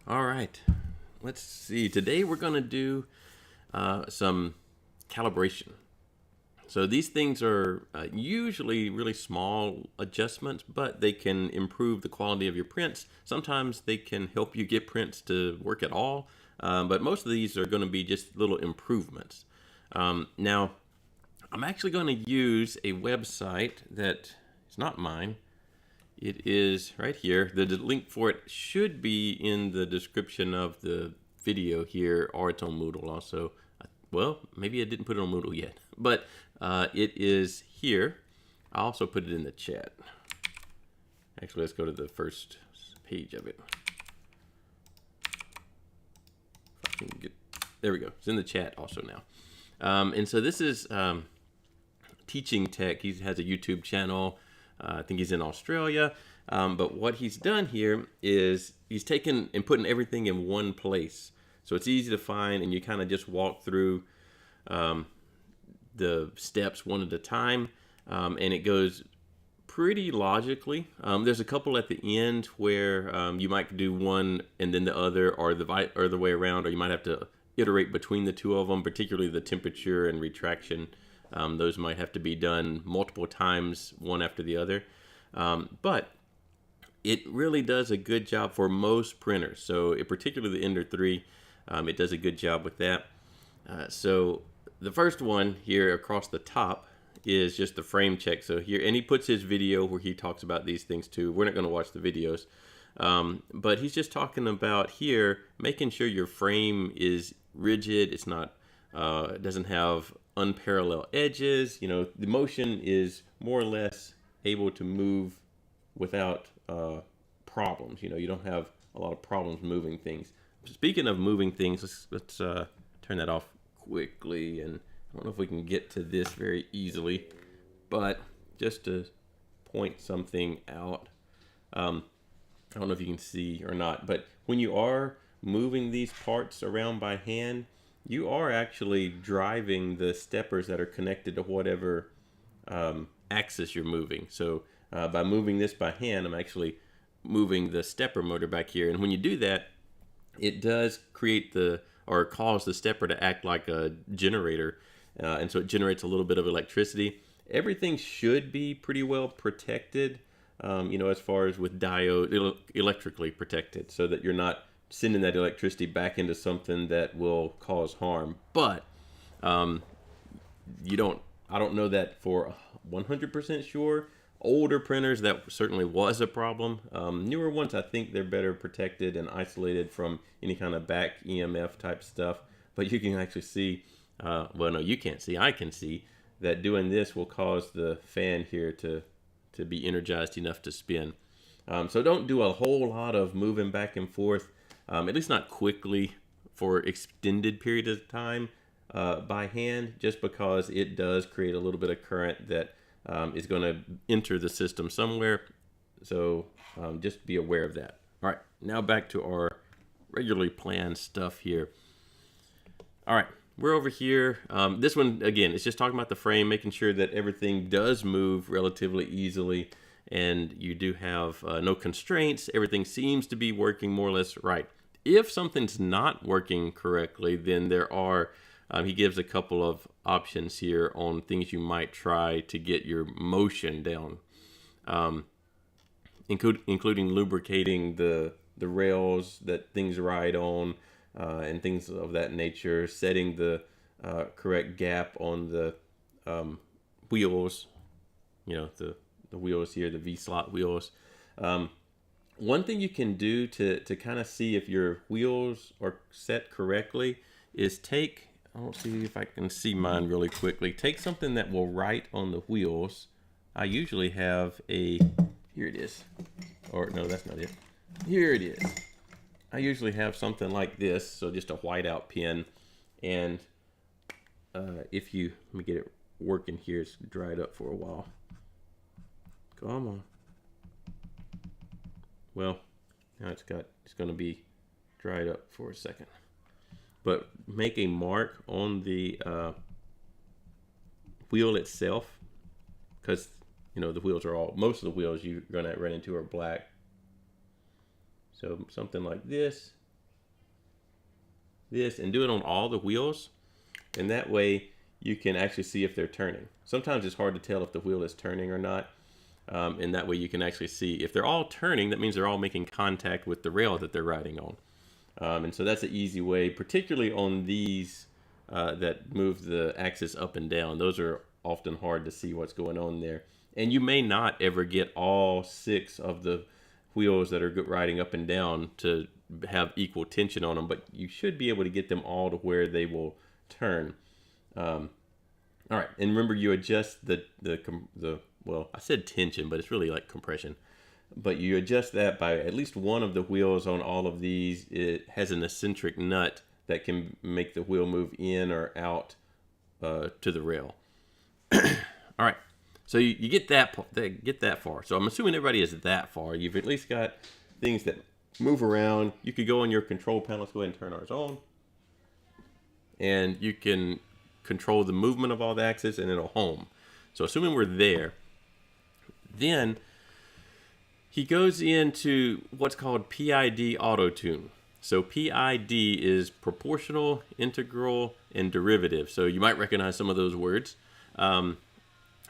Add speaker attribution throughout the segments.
Speaker 1: All right, let's see. Today we're going to do some calibration. So these things are usually really small adjustments, but they can improve the quality of your prints. Sometimes they can help you get prints to work at all, but most of these are going to be just little improvements. Now, I'm actually going to use a website that is not mine. It is right here. The link for it should be in the description of the video here, or it's on Moodle also. Well, maybe I didn't put it on Moodle yet, but it is here. I'll also put it in the chat. Actually, let's go to the first page of it. If I can get, there we go. It's in the chat also now. And so this is Teaching Tech. He has a YouTube channel. I think he's in Australia. But what he's done here is he's taken and putting everything in one place. So it's easy to find, and you kind of just walk through the steps one at a time. And it goes pretty logically. There's a couple at the end where you might do one and then the other, or the other way around, or you might have to iterate between the two of them, particularly the temperature and retraction. Those might have to be done multiple times, one after the other. But it really does a good job for most printers. So particularly the Ender 3, it does a good job with that. So the first one here across the top is just the frame check. So here, and he puts his video where he talks about these things too. We're not going to watch the videos. But he's just talking about here, making sure your frame is rigid. It's not, it doesn't have unparalleled edges. You know, the motion is more or less able to move without problems. You know, you don't have a lot of problems moving things. Speaking of moving things, let's turn that off quickly. And I don't know if we can get to this very easily, but just to point something out, I don't know if you can see or not, but when you are moving these parts around by hand, you are actually driving the steppers that are connected to whatever axis you're moving. So by moving this by hand, I'm actually moving the stepper motor back here. And when you do that, it does create or cause the stepper to act like a generator. And so it generates a little bit of electricity. Everything should be pretty well protected, you know, as far as with diode, electrically protected, so that you're not sending that electricity back into something that will cause harm. But I don't know that for 100% sure. Older printers, that certainly was a problem. Newer ones, I think they're better protected and isolated from any kind of back EMF type stuff. But you can actually see, well, no, you can't see. I can see that doing this will cause the fan here to be energized enough to spin. So don't do a whole lot of moving back and forth, at least not quickly for extended periods of time by hand, just because it does create a little bit of current that is going to enter the system somewhere. So just be aware of that. All right, now back to our regularly planned stuff here. All right, we're over here. This one, again, it's just talking about the frame, making sure that everything does move relatively easily and you do have no constraints. Everything seems to be working more or less right. If something's not working correctly, then there are, he gives a couple of options here on things you might try to get your motion down, including lubricating the rails that things ride on, and things of that nature, setting the correct gap on the wheels, you know, the wheels here, the V-slot wheels. One thing you can do to kind of see if your wheels are set correctly is take, I'll see if I can see mine really quickly. Take something that will write on the wheels. I usually have a, here it is. Or no, that's not it. Here it is. I usually have something like this, so just a whiteout pen. And if you, let me get it working here, it's dried up for a while. Come on. Well, now it's going to be dried up for a second. But make a mark on the wheel itself, because you know the wheels are all, most of the wheels you're going to run into are black. So something like this, this and do it on all the wheels, and that way you can actually see if they're turning. Sometimes it's hard to tell if the wheel is turning or not, and that way you can actually see if they're all turning. That means they're all making contact with the rail that they're riding on, and so that's an easy way, particularly on these that move the axis up and down. Those are often hard to see what's going on there, and you may not ever get all 6 of the wheels that are riding up and down to have equal tension on them, but you should be able to get them all to where they will turn. All right, and remember, you adjust the well, I said tension, but it's really like compression. But you adjust that by at least one of the wheels on all of these. It has an eccentric nut that can make the wheel move in or out to the rail. All right, so you get that far. So I'm assuming everybody is that far. You've at least got things that move around. You could go on your control panel. Let's go ahead and turn ours on. And you can control the movement of all the axes, and it'll home. So assuming we're there, then he goes into what's called PID Autotune. So PID is proportional, integral, and derivative. So you might recognize some of those words.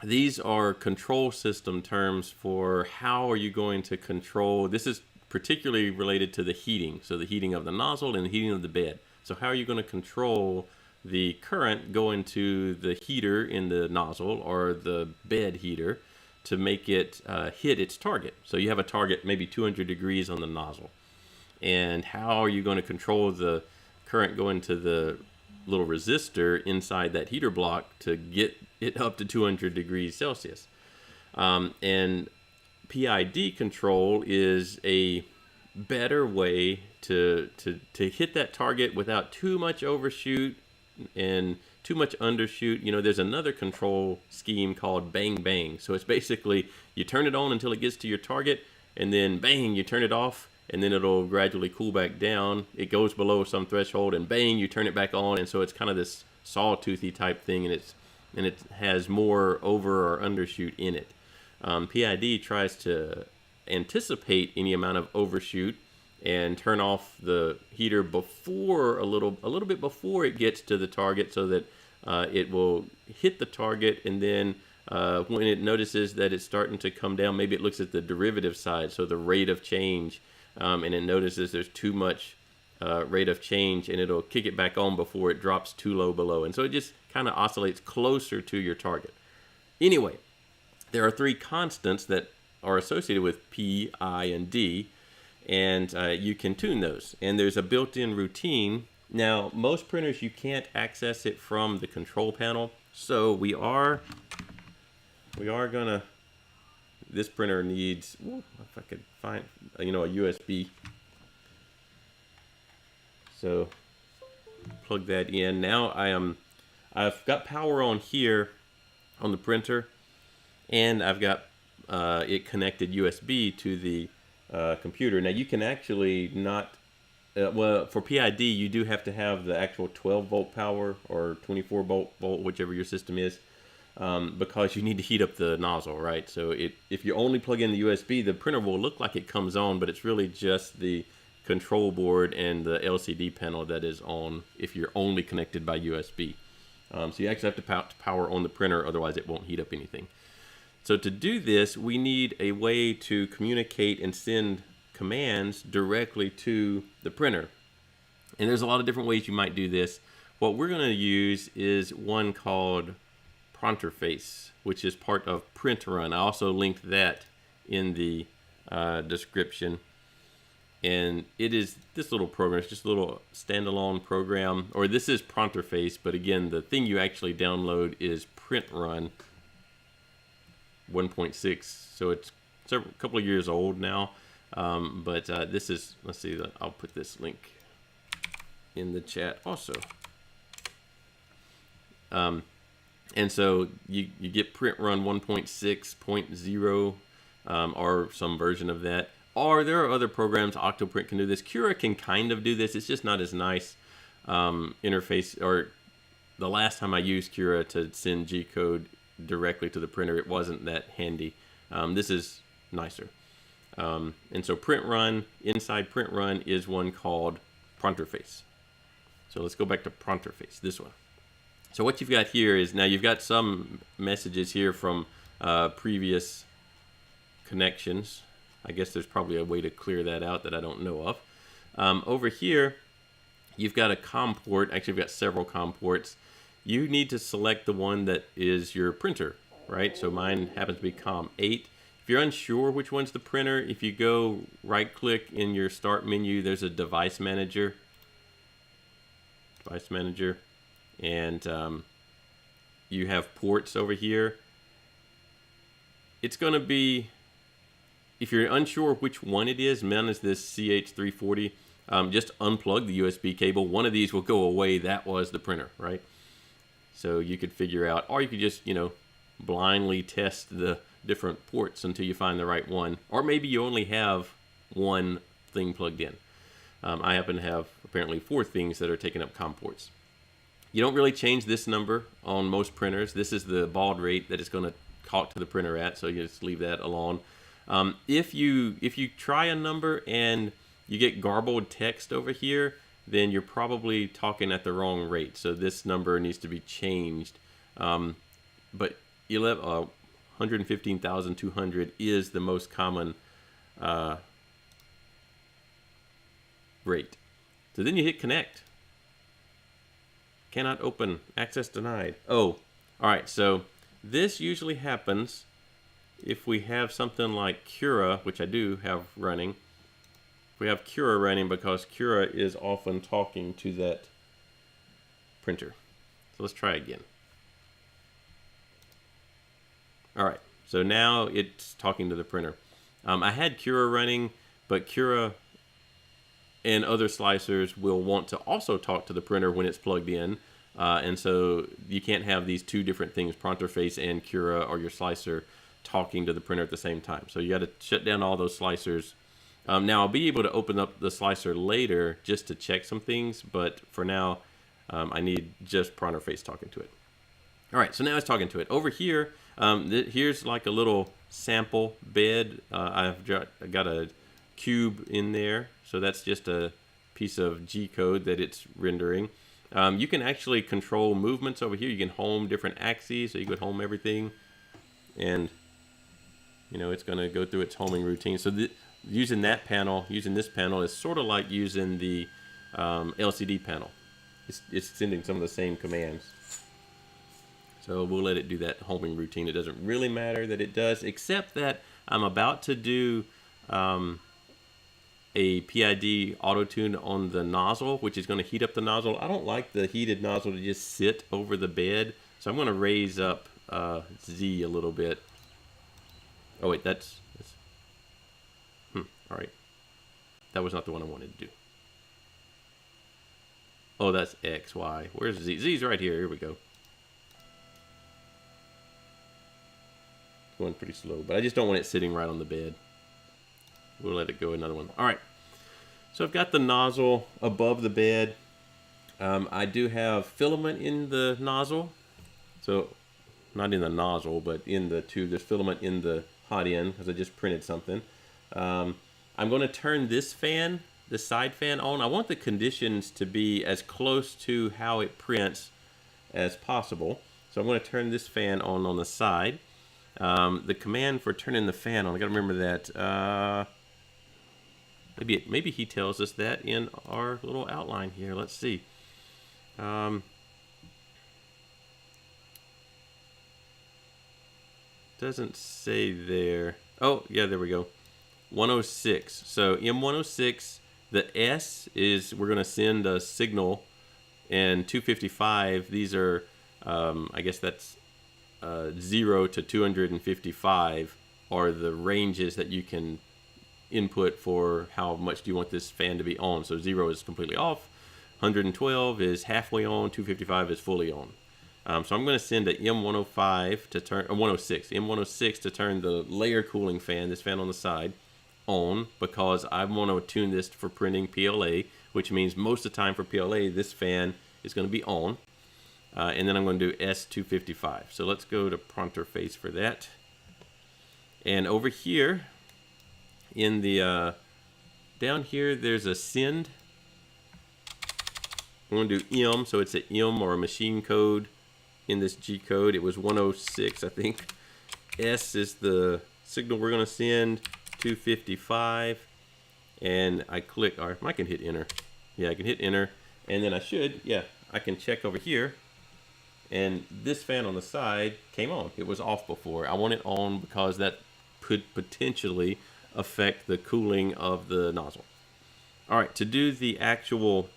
Speaker 1: These are control system terms for how are you going to control. This is particularly related to the heating. So the heating of the nozzle and the heating of the bed. So how are you going to control the current going to the heater in the nozzle or the bed heater to make it hit its target? So you have a target maybe 200 degrees on the nozzle. And how are you going to control the current going to the little resistor inside that heater block to get it up to 200 degrees Celsius? And PID control is a better way to hit that target without too much overshoot and too much undershoot. You know, there's another control scheme called bang bang. So it's basically you turn it on until it gets to your target, and then bang, you turn it off, and then it'll gradually cool back down. It goes below some threshold, and bang, you turn it back on. And so it's kind of this sawtoothy type thing, and it has more over or undershoot in it. PID tries to anticipate any amount of overshoot and turn off the heater before a little bit before it gets to the target, so that it will hit the target, and then when it notices that it's starting to come down, maybe it looks at the derivative side, so the rate of change, and it notices there's too much rate of change, and it'll kick it back on before it drops too low below. And so it just kind of oscillates closer to your target. Anyway, there are 3 constants that are associated with P, I, and D, and you can tune those. And there's a built-in routine. Now, most printers, you can't access it from the control panel, so we are gonna. This printer needs, if I could find, a USB. So plug that in. Now I've got power on here on the printer, and I've got it connected USB to the computer. Now you can actually not, well, for PID you do have to have the actual 12 volt power or 24 volt, whichever your system is. Because you need to heat up the nozzle, right? So if you only plug in the USB, the printer will look like it comes on, but it's really just the control board and the LCD panel that is on if you're only connected by USB. So you actually have to power on the printer, otherwise it won't heat up anything. So to do this, we need a way to communicate and send commands directly to the printer. And there's a lot of different ways you might do this. What we're going to use is one called Pronterface, which is part of Print Run. I also linked that in the description. And it is this little program. It's just a little standalone program. Or this is Pronterface, but again, the thing you actually download is Print Run 1.6. So it's a couple of years old now. But this is, let's see, I'll put this link in the chat also. And so you get Print Run 1.6.0 or some version of that. Or there are other programs. Octoprint can do this. Cura can kind of do this. It's just not as nice interface. Or the last time I used Cura to send G-code directly to the printer, it wasn't that handy. This is nicer. And so Print Run, inside Print Run is one called Pronterface. So let's go back to Pronterface, this one. So what you've got here is, now you've got some messages here from previous connections. I guess there's probably a way to clear that out that I don't know of. Over here, you've got a COM port. Actually, you've got several COM ports. You need to select the one that is your printer, right? So mine happens to be COM 8. If you're unsure which one's the printer, if you go right-click in your Start menu, there's a Device Manager. And you have ports over here. It's going to be, if you're unsure which one it is, mine is this CH340, just unplug the USB cable. One of these will go away. That was the printer, right? So you could figure out, or you could just, you know, blindly test the different ports until you find the right one. Or maybe you only have one thing plugged in. I happen to have apparently 4 things that are taking up COM ports. You don't really change this number on most printers. This is the baud rate that it's going to talk to the printer at, so you just leave that alone. If you try a number and you get garbled text over here, then you're probably talking at the wrong rate. So this number needs to be changed. But 115,200 is the most common rate. So then you hit connect. Cannot open, access denied. Oh, all right, so this usually happens if we have something like Cura, which I do have running. We have Cura running because Cura is often talking to that printer. So let's try again. All right, so now it's talking to the printer. I had Cura running, but Cura and other slicers will want to also talk to the printer when it's plugged in. And so you can't have these 2 different things, Pronterface and Cura or your slicer, talking to the printer at the same time. So you got to shut down all those slicers. Now I'll be able to open up the slicer later just to check some things, but for now I need just Pronterface talking to it. All right, so now it's talking to it. Over here, here's like a little sample bed. I've got a cube in there, so that's just a piece of G code that it's rendering. You can actually control movements over here. You can home different axes, so you could home everything, and you know it's going to go through its homing routine. So using that panel, using this panel is sort of like using the LCD panel. It's sending some of the same commands. So we'll let it do that homing routine. It doesn't really matter that it does, except that I'm about to do a PID Autotune on the nozzle, which is going to heat up the nozzle. I don't like the heated nozzle to just sit over the bed, so I'm going to raise up Z a little bit. Oh wait, that's all right. That was not the one I wanted to do. Oh, that's X, Y. Where's Z? Z's right here. Here we go. Going pretty slow, but I just don't want it sitting right on the bed. We'll let it go another one. All right, so I've got the nozzle above the bed. I do have filament in the nozzle, so not in the nozzle, but in the tube. There's filament in the hot end because I just printed something. I'm going to turn this fan, the side fan, on. I want the conditions to be as close to how it prints as possible. So I'm going to turn this fan on the side. The command for turning the fan on, I got to remember that. Maybe he tells us that in our little outline here. Let's see. Doesn't say there. Oh, yeah, there we go. 106. So M106, the S is we're going to send a signal, and 255, these are, I guess that's 0 to 255 are the ranges that you can input for how much do you want this fan to be on. So 0 is completely off, 112 is halfway on, 255 is fully on. So I'm going to send a M105 to turn, M106 to turn the layer cooling fan, this fan on the side, on, because I want to tune this for printing PLA, which means most of the time for PLA this fan is going to be on. And then I'm going to do S255. So let's go to Pronterface for that. And over here in the down here there's a send, I'm going to do M, so it's an M or a machine code in this G code. It was 106, I think. S is the signal we're going to send, 255. And I click, or I can hit enter. Yeah, I can hit enter. And then I can check over here. And this fan on the side came on. It was off before. I want it on because that could potentially affect the cooling of the nozzle. All right, to do the actual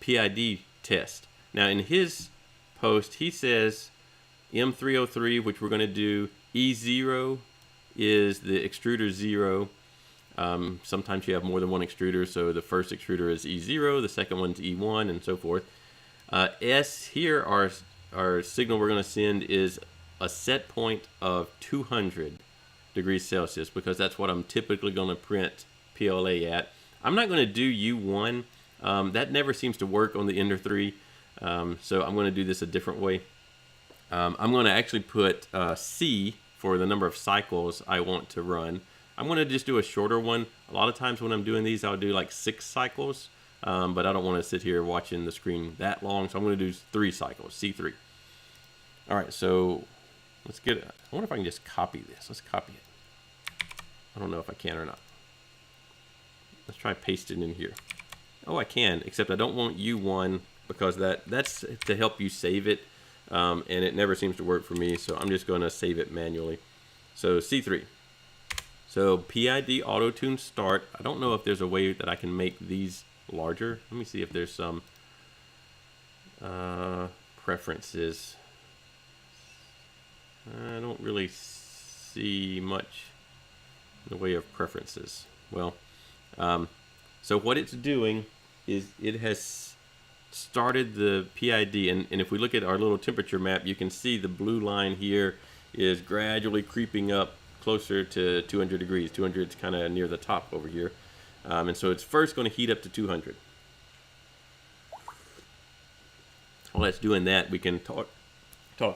Speaker 1: PID test. Now in his post, he says M303, which we're going to do. E0 is the extruder 0. Sometimes you have more than one extruder, so the first extruder is E0, the second one's E1, and so forth. S here, our signal we're going to send is a set point of 200 degrees Celsius, because that's what I'm typically going to print PLA at. I'm not going to do U1. That never seems to work on the Ender 3, so I'm going to do this a different way. I'm going to actually put C for the number of cycles I want to run. I'm going to just do a shorter one. A lot of times when I'm doing these, I'll do like 6 cycles, but I don't want to sit here watching the screen that long, so I'm going to do 3 cycles, C3. All right, so let's get it. I wonder if I can just copy this. Let's copy it. I don't know if I can or not. Let's try pasting in here. Oh, I can, except I don't want U1 because that's to help you save it, and it never seems to work for me, so I'm just going to save it manually. So C3. So PID Autotune start. I don't know if there's a way that I can make these larger. Let me see if there's some preferences. I don't really see much in the way of preferences. Well, so what it's doing is it has started the PID, and if we look at our little temperature map, you can see the blue line here is gradually creeping up closer to 200 degrees. 200 is kind of near the top over here. And so it's first going to heat up to 200. While it's doing that, we can talk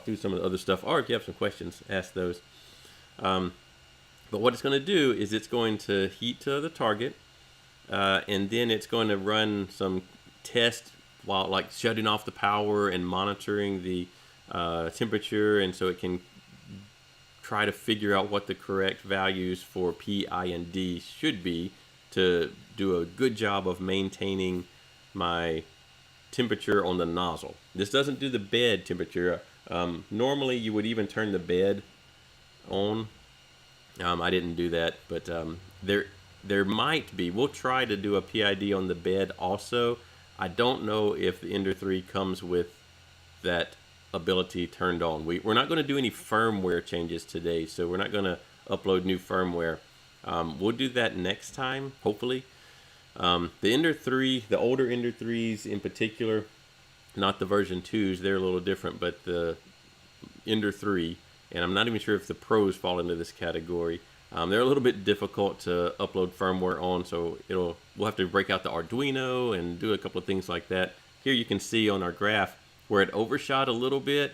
Speaker 1: through some of the other stuff, or if you have some questions, ask those. But what it's going to do is it's going to heat to the target, and then it's going to run some test while like shutting off the power and monitoring the temperature, and so it can try to figure out what the correct values for P, I, and D should be to do a good job of maintaining my temperature on the nozzle. This doesn't do the bed temperature. Normally you would even turn the bed on. I didn't do that, but there might be. We'll try to do a PID on the bed also. I don't know if the Ender 3 comes with that ability turned on. We're not going to do any firmware changes today, so we're not going to upload new firmware. We'll do that next time, hopefully. The Ender 3, the older Ender 3s in particular, not the version 2s, they're a little different, but the Ender 3, and I'm not even sure if the Pros fall into this category, they're a little bit difficult to upload firmware on, so we'll have to break out the Arduino and do a couple of things like that. Here you can see on our graph where it overshot a little bit,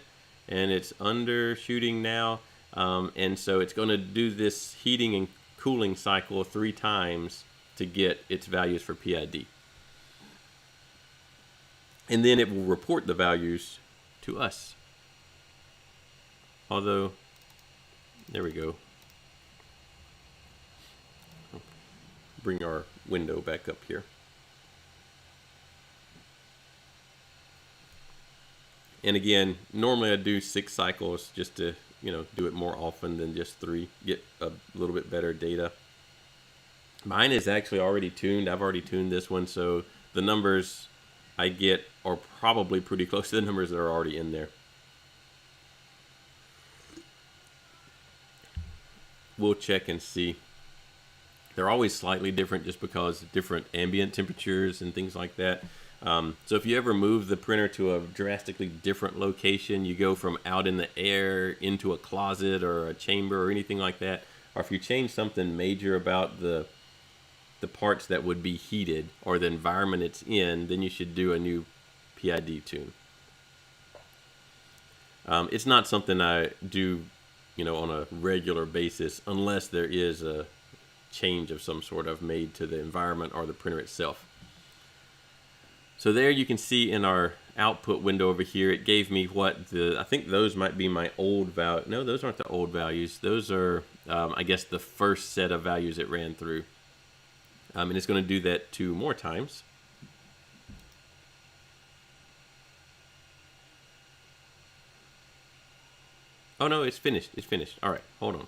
Speaker 1: and it's undershooting now, and so it's going to do this heating and cooling cycle 3 times to get its values for PID. And then it will report the values to us. Although, there we go. Bring our window back up here. And again, normally I do 6 cycles just to, do it more often than just 3, get a little bit better data. Mine is actually already tuned. I've already tuned this one, so the numbers I get are probably pretty close to the numbers that are already in there. We'll check and see. They're always slightly different just because of different ambient temperatures and things like that. So if you ever move the printer to a drastically different location, you go from out in the air into a closet or a chamber or anything like that, or if you change something major about the parts that would be heated or the environment it's in, then you should do a new PID tune. It's not something I do, on a regular basis unless there is a change of some sort of made to the environment or the printer itself. So there you can see in our output window over here, it gave me what I think those might be my old value. No, those aren't the old values. Those are, I guess, the first set of values it ran through. And it's going to do that 2 more times. Oh no, it's finished. It's finished. All right, hold on.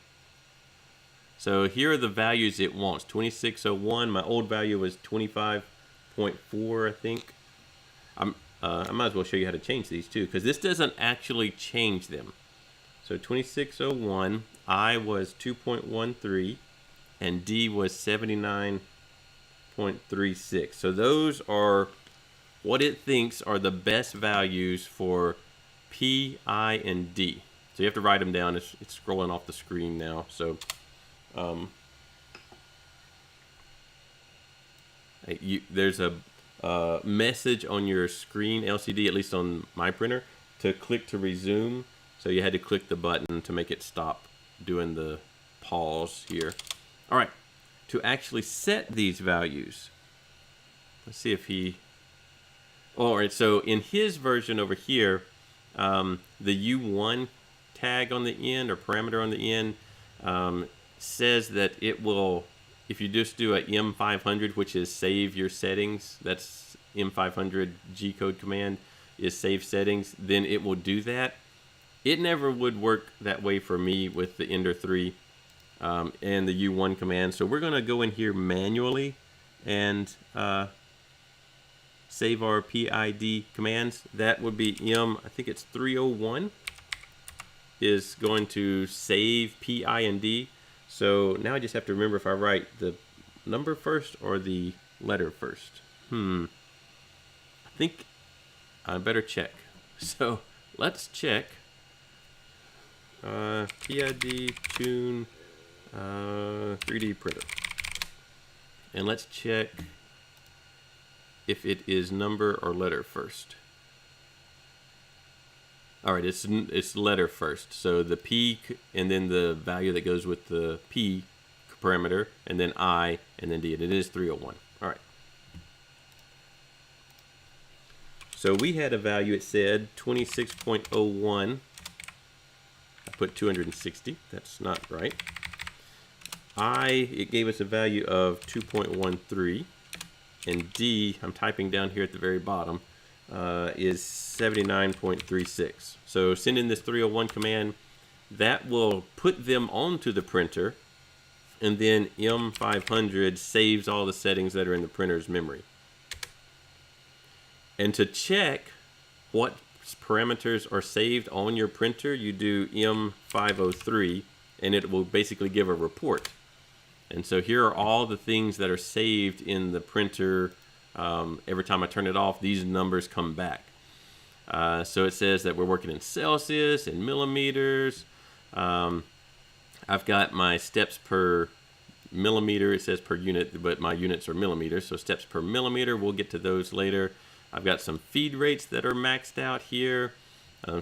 Speaker 1: So here are the values it wants. 2601. My old value was 25.4, I think. I might as well show you how to change these too, because this doesn't actually change them. So 2601, I was 2.13, and D was 79.36. So those are what it thinks are the best values for P, I, and D. So you have to write them down. It's scrolling off the screen now. So there's a message on your screen LCD, at least on my printer, to click to resume. So you had to click the button to make it stop doing the pause here. All right, to actually set these values, let's see if he, all right, so in his version over here, the U1 tag on the end, or parameter on the end, says that it will, if you just do a M500, which is save your settings, that's M500 G-code command is save settings, then it will do that. It never would work that way for me with the Ender 3 and the U1 command. So we're going to go in here manually and save our PID commands. That would be I think it's 301 is going to save PI and D. So now I just have to remember if I write the number first or the letter first. I think I better check. So let's check PID Tune 3D printer. And let's check if it is number or letter first. All right, it's letter first. So the P and then the value that goes with the P parameter, and then I, and then D. And it is 301. All right. So we had a value, it said 26.01. I put 260. That's not right. It gave us a value of 2.13. And D, I'm typing down here at the very bottom, is 79.36. So send in this 301 command. That will put them onto the printer, and then M500 saves all the settings that are in the printer's memory. And to check what parameters are saved on your printer, you do M503, and it will basically give a report. And so here are all the things that are saved in the printer. Every time I turn it off, these numbers come back. So it says that we're working in Celsius and millimeters. I've got my steps per millimeter. It says per unit, but my units are millimeters. So steps per millimeter, we'll get to those later. I've got some feed rates that are maxed out here.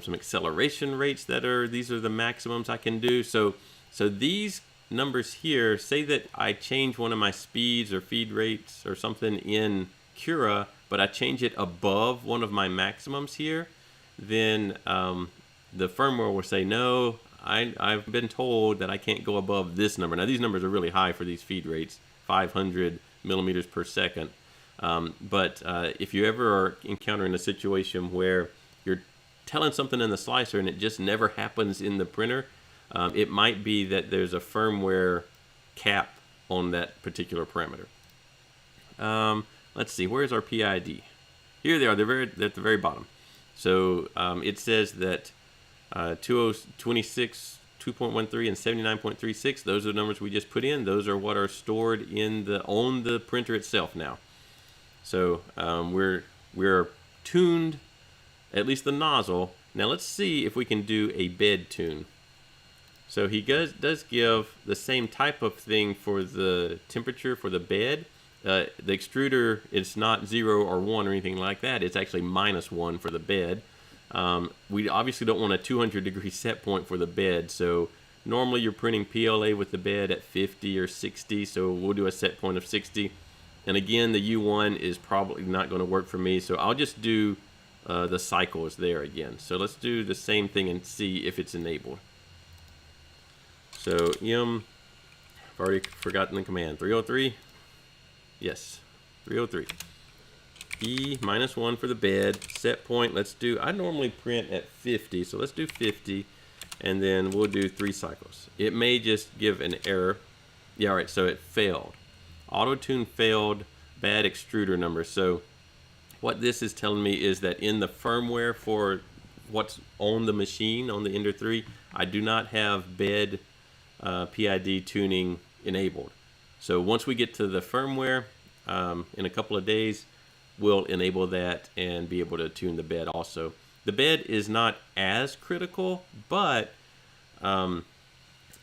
Speaker 1: Some acceleration rates that are, these are the maximums I can do. So these numbers here, say that I change one of my speeds or feed rates or something in Cura, but I change it above one of my maximums here, then the firmware will say, no, I've been told that I can't go above this number. Now these numbers are really high for these feed rates, 500 millimeters per second. But if you ever are encountering a situation where you're telling something in the slicer and it just never happens in the printer, it might be that there's a firmware cap on that particular parameter. Let's see, where's our PID? Here they are, they're at the very bottom. So it says that 26, 2.13, and 79.36, those are the numbers we just put in. Those are what are stored in on the printer itself now. So we're tuned, at least the nozzle. Now let's see if we can do a bed tune. So he does give the same type of thing for the temperature for the bed. The extruder, it's not 0 or 1 or anything like that. It's actually -1 for the bed. We obviously don't want a 200-degree set point for the bed. So normally you're printing PLA with the bed at 50 or 60. So we'll do a set point of 60. And again, the U1 is probably not going to work for me, so I'll just do the cycles there again. So let's do the same thing and see if it's enabled. So I've already forgotten the command. 303. Yes, 303. E -1 for the bed. Set point. Let's do. I normally print at 50, so let's do 50, and then we'll do 3 cycles. It may just give an error. Yeah, all right. So it failed. Autotune failed. Bad extruder number. So what this is telling me is that in the firmware for what's on the machine on the Ender 3, I do not have bed PID tuning enabled. So once we get to the firmware in a couple of days, we'll enable that and be able to tune the bed also. The bed is not as critical, but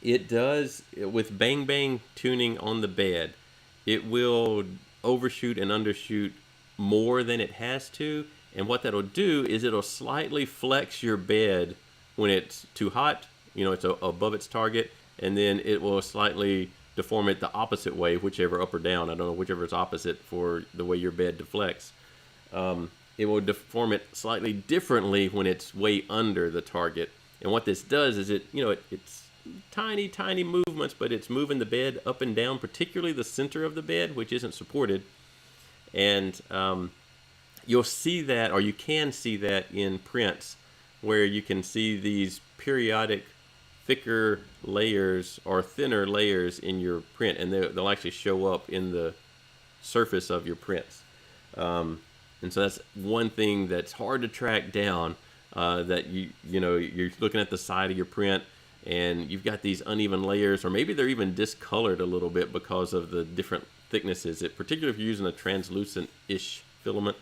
Speaker 1: it does, with bang bang tuning on the bed, it will overshoot and undershoot more than it has to. And what that'll do is it'll slightly flex your bed when it's too hot, it's above its target, and then it will slightly deform it the opposite way, whichever up or down. I don't know, whichever is opposite for the way your bed deflects. It will deform it slightly differently when it's way under the target. And what this does is it's tiny movements, but it's moving the bed up and down, particularly the center of the bed, which isn't supported. And you'll see that, or you can see that in prints, where you can see these periodic thicker layers or thinner layers in your print, and they'll actually show up in the surface of your prints. And so that's one thing that's hard to track down, that you're looking at the side of your print and you've got these uneven layers, or maybe they're even discolored a little bit because of the different thicknesses. Particularly if you're using a translucent-ish filament,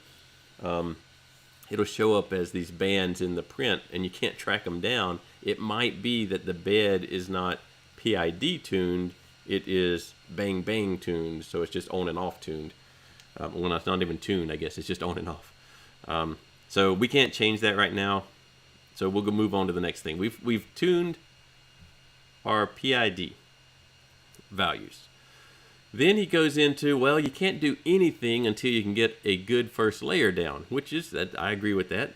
Speaker 1: it'll show up as these bands in the print and you can't track them down. It might be that the bed is not PID tuned, it is bang bang tuned, so it's just on and off tuned. Well, it's not even tuned, I guess, it's just on and off. So we can't change that right now, so we'll go move on to the next thing. We've tuned our PID values. Then he goes into, well, you can't do anything until you can get a good first layer down, which is, that I agree with that.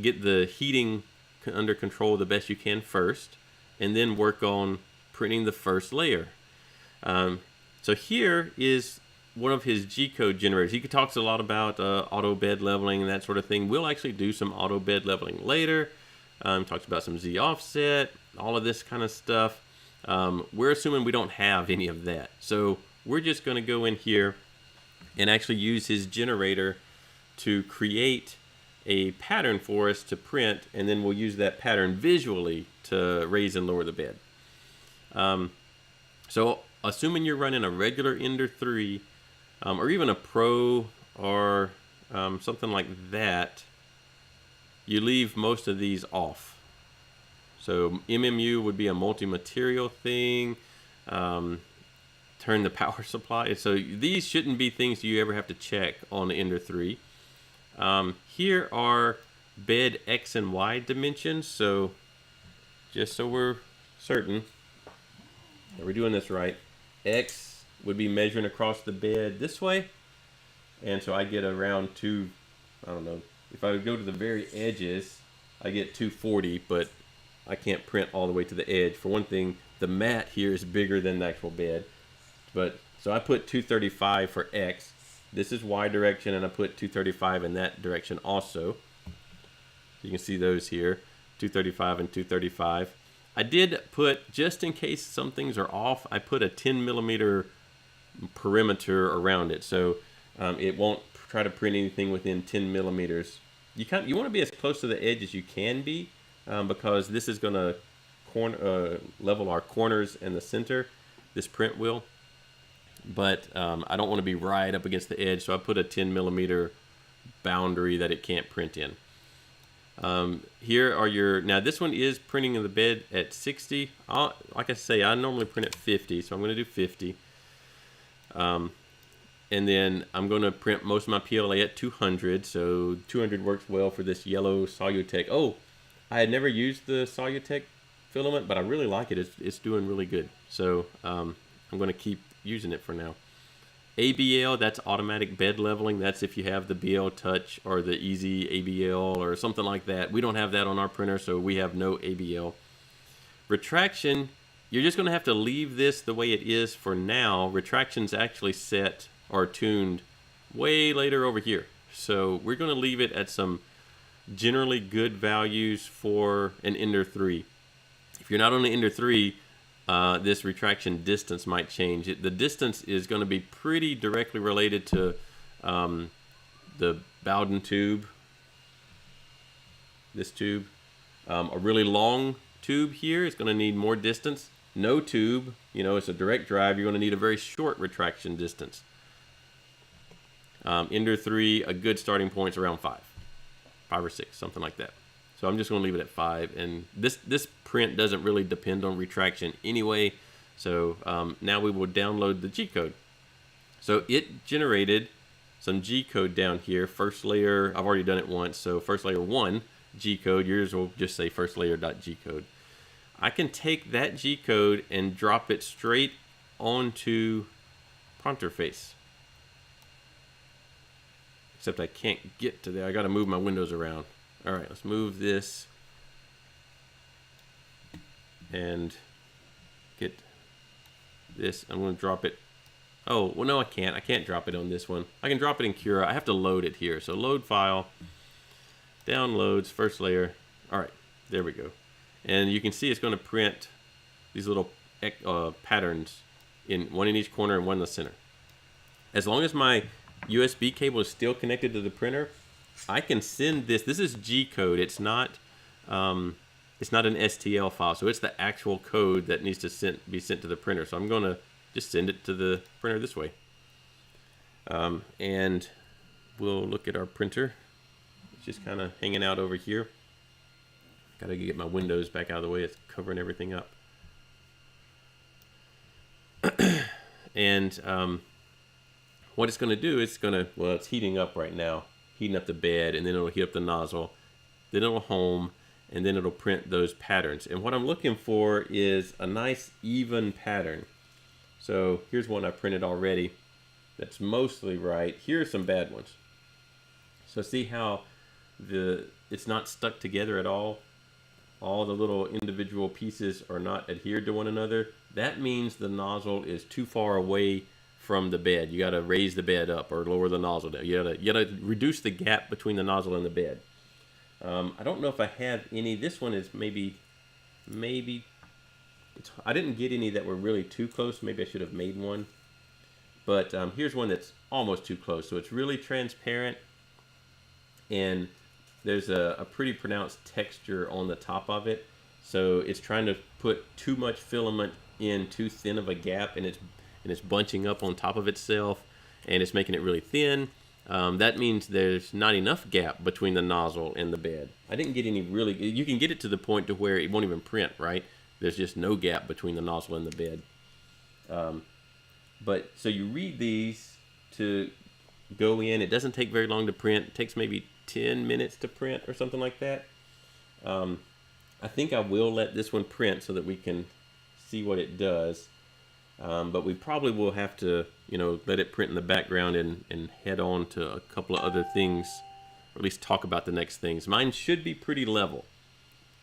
Speaker 1: Get the heating under control the best you can first, and then work on printing the first layer. So here is one of his G-code generators. He talks a lot about auto bed leveling and that sort of thing. We'll actually do some auto bed leveling later. Talks about some Z offset, all of this kind of stuff. We're assuming we don't have any of that. So we're just going to go in here and actually use his generator to create a pattern for us to print, and then we'll use that pattern visually to raise and lower the bed. So assuming you're running a regular Ender 3, or even a Pro, or something like that, you leave most of these off. So MMU would be a multi-material thing. Turn the power supply. So these shouldn't be things you ever have to check on the Ender 3. Here are bed X and Y dimensions. So just so we're certain that we're doing this right, X would be measuring across the bed this way. And so I get around I don't know, if I would go to the very edges, I get 240, but I can't print all the way to the edge. For one thing, the mat here is bigger than the actual bed. So I put 235 for X. This is Y direction, and I put 235 in that direction also. You can see those here, 235 and 235. I did put, just in case some things are off, I put a 10 millimeter perimeter around it. So it won't try to print anything within 10 millimeters. You want to be as close to the edge as you can be, because this is going to level our corners and the center, this print will. But I don't want to be right up against the edge, so I put a 10 millimeter boundary that it can't print in. Here are now this one is printing in the bed at 60. Like I say, I normally print at 50, so I'm going to do 50. And then I'm going to print most of my PLA at 200, so 200 works well for this yellow Solutech. Oh, I had never used the Solutech filament, but I really like it. It's doing really good. So I'm going to keep using it for now. ABL, that's automatic bed leveling. That's if you have the BL Touch or the Easy ABL or something like that. We don't have that on our printer, so we have no ABL. Retraction, you're just going to have to leave this the way it is for now. Retraction's actually set or tuned way later over here. So we're going to leave it at some generally good values for an Ender 3. If you're not on the Ender 3, this retraction distance might change. The distance is going to be pretty directly related to the Bowden tube, this tube. A really long tube here is going to need more distance. No tube, you know, it's a direct drive, you're going to need a very short retraction distance. Ender 3, a good starting point is around 5 or 6, something like that. So I'm just going to leave it at 5, and this print doesn't really depend on retraction anyway. So now we will download the G-code. So it generated some G-code down here. First layer, I've already done it once, so first layer 1 G-code. Yours will just say first layer.G-code. I can take that G-code and drop it straight onto Pronterface. Except I can't get to there. I got to move my windows around. All right, let's move this and get this. I'm going to drop it. Oh, well, no, I can't. I can't drop it on this one. I can drop it in Cura. I have to load it here. So load file, downloads, first layer. All right, there we go. And you can see it's going to print these little patterns, one in each corner and one in the center. As long as my USB cable is still connected to the printer, I can send this. This is G-code. It's not an STL file, so it's the actual code that needs to be sent to the printer. So I'm going to just send it to the printer this way. And we'll look at our printer. It's just kind of hanging out over here. Got to get my windows back out of the way. It's covering everything up. And what it's going to do, well, it's heating up right now. Heating up the bed, and then it'll heat up the nozzle, then it'll home, and then it'll print those patterns. And what I'm looking for is a nice even pattern. So here's one I printed already that's mostly right. Here are some bad ones. So see how it's not stuck together at all? All the little individual pieces are not adhered to one another. That means the nozzle is too far away from the bed. You got to raise the bed up or lower the nozzle down. You got to reduce the gap between the nozzle and the bed. I don't know if I have any. This one is maybe I didn't get any that were really too close. Maybe I should have made one. But here's one that's almost too close. So it's really transparent, and there's a pretty pronounced texture on the top of it. So it's trying to put too much filament in too thin of a gap, and it's bunching up on top of itself, and it's making it really thin. That means there's not enough gap between the nozzle and the bed. I didn't get any really. You can get it to the point to where it won't even print, right? There's just no gap between the nozzle and the bed. But so you read these to go in. It doesn't take very long to print. It takes maybe 10 minutes to print or something like that. I think I will let this one print so that we can see what it does. But we probably will have to, let it print in the background and head on to a couple of other things, or at least talk about the next things. Mine should be pretty level.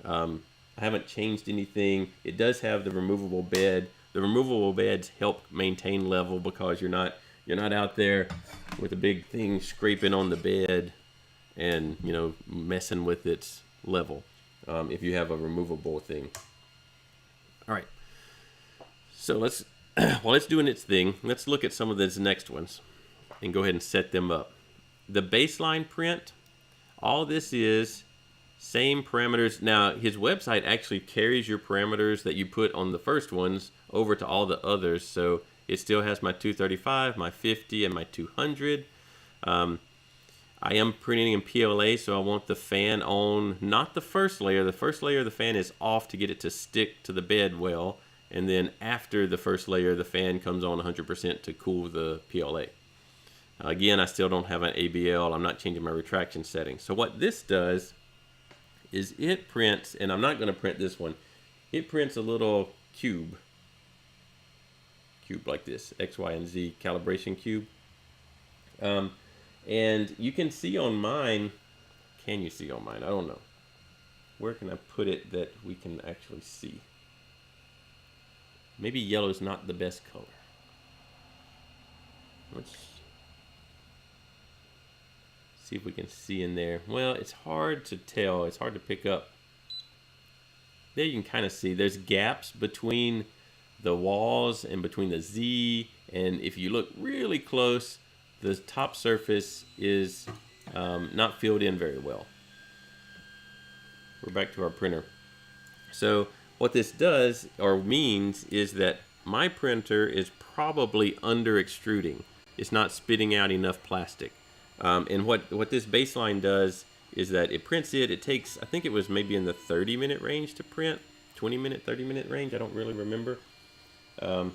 Speaker 1: I haven't changed anything. It does have the removable bed. The removable beds help maintain level because you're not out there with a big thing scraping on the bed and messing with its level. If you have a removable thing. All right. So while it's doing its thing, let's look at some of these next ones and go ahead and set them up. The baseline print, all this is same parameters. Now, his website actually carries your parameters that you put on the first ones over to all the others. So it still has my 235, my 50, and my 200. I am printing in PLA, so I want the fan on, not the first layer. The first layer of the fan is off to get it to stick to the bed well. And then after the first layer, the fan comes on 100% to cool the PLA. Again, I still don't have an ABL. I'm not changing my retraction settings. So what this does is it prints, and I'm not going to print this one, it prints a little cube cube like this, X, Y, and Z calibration cube. And you can see on mine, can you see on mine? I don't know. Where can I put it that we can actually see? Maybe yellow is not the best color. Let's see if we can see in there. Well, it's hard to tell. It's hard to pick up. There you can kind of see there's gaps between the walls and between the Z. And if you look really close, the top surface is not filled in very well. We're back to our printer. So what this does or means is that my printer is probably under extruding. It's not spitting out enough plastic. And what this baseline does is that it prints it. It takes, I think it was maybe in the 30-minute range to print, 20-minute, 30-minute range. I don't really remember. I'm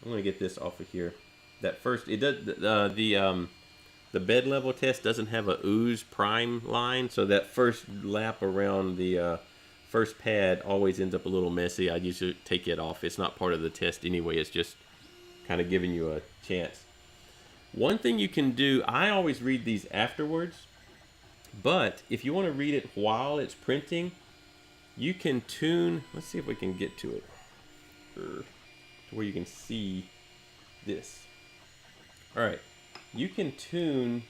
Speaker 1: going to get this off of here. That first, it does the bed level test doesn't have a ooze prime line, so that first lap around the first pad always ends up a little messy. I usually take it off. It's not part of the test anyway. It's just kind of giving you a chance. One thing you can do, I always read these afterwards, but if you want to read it while it's printing, you can tune, let's see if we can get to it, to where you can see this. All right, you can tune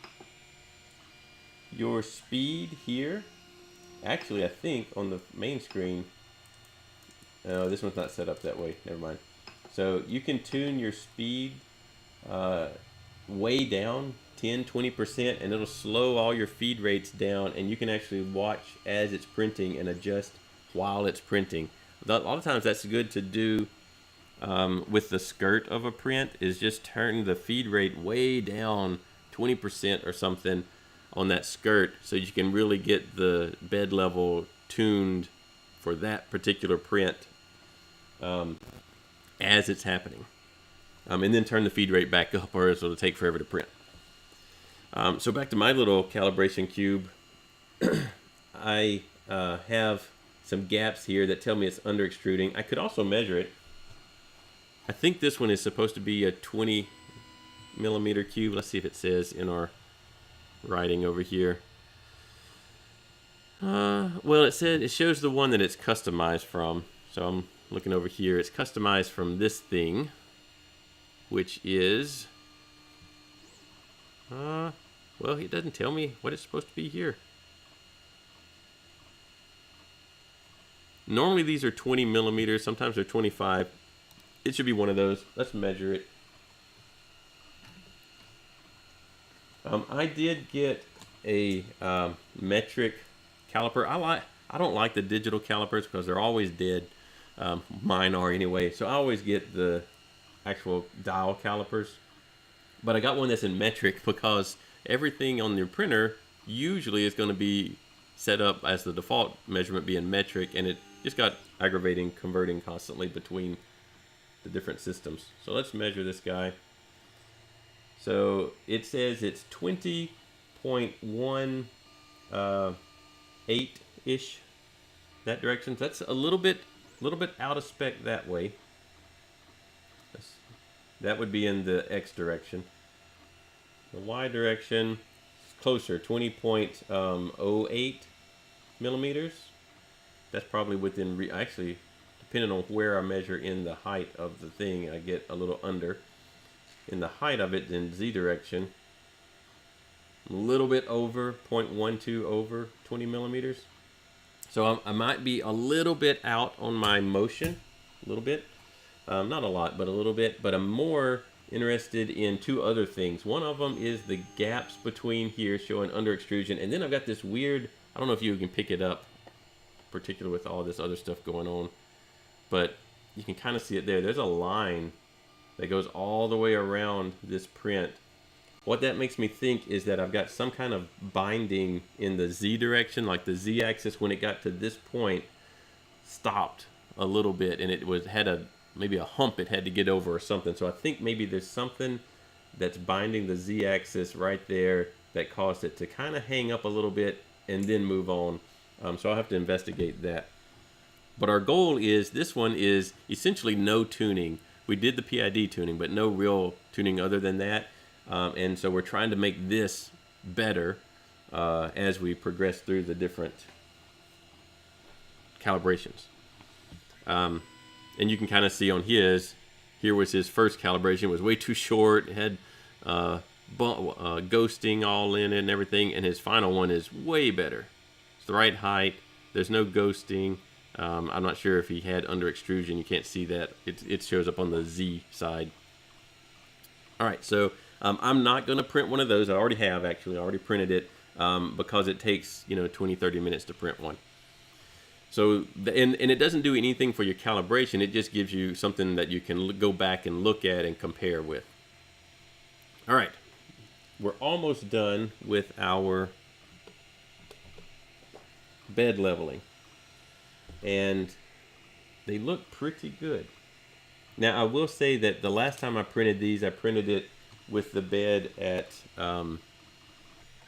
Speaker 1: your speed here. Actually, I think on the main screen, this one's not set up that way, never mind. So you can tune your speed way down, 10-20%, and it'll slow all your feed rates down, and you can actually watch as it's printing and adjust while it's printing. A lot of times that's good to do with the skirt of a print, is just turn the feed rate way down 20% or something on that skirt so you can really get the bed level tuned for that particular print as it's happening. And then turn the feed rate back up, or else it'll take forever to print. So back to my little calibration cube. I have some gaps here that tell me it's under extruding. I could also measure it. I think this one is supposed to be a 20-millimeter cube. Let's see if it says in our writing over here. Well, it shows the one that it's customized from. So I'm looking over here. It's customized from this thing, which is, well, it doesn't tell me what it's supposed to be here. Normally these are 20 millimeters, sometimes they're 25. It should be one of those. Let's measure it. I did get a metric caliper. I don't like the digital calipers because they're always dead. Mine are anyway. So I always get the actual dial calipers. But I got one that's in metric because everything on your printer usually is going to be set up as the default measurement being metric, and it just got aggravating converting constantly between the different systems. So let's measure this guy. So it says it's 20.18-ish, that direction. That's a little bit out of spec that way. That would be in the X direction. The Y direction is closer, 20.08 millimeters. That's probably within, actually, depending on where I measure in the height of the thing, I get a little under. In the height of it, in Z direction, a little bit over, 0.12 over 20 millimeters. So I might be a little bit out on my motion, a little bit. Not a lot, but a little bit. But I'm more interested in two other things. One of them is the gaps between here showing under extrusion. And then I've got this weird, I don't know if you can pick it up, particularly with all this other stuff going on. But you can kind of see it there. There's a line that goes all the way around this print. What that makes me think is that I've got some kind of binding in the Z direction, like the Z axis when it got to this point stopped a little bit, and it had maybe a hump it had to get over or something. So I think maybe there's something that's binding the Z axis right there that caused it to kind of hang up a little bit and then move on. So I'll have to investigate that. But our goal is, this one is essentially no tuning. we did the PID tuning, but no real tuning other than that. And so we're trying to make this better as we progress through the different calibrations. And you can kind of see on his, here was his first calibration. It was way too short. It had ghosting all in it and everything. And his final one is way better. It's the right height. There's no ghosting. I'm not sure if he had under extrusion. You can't see that. It shows up on the Z side. All right, so I'm not going to print one of those. I already have, actually. I already printed it because it takes, 20, 30 minutes to print one. So, and it doesn't do anything for your calibration. It just gives you something that you can go back and look at and compare with. All right, we're almost done with our bed leveling. And they look pretty good. Now, I will say that the last time I printed these, I printed it with the bed at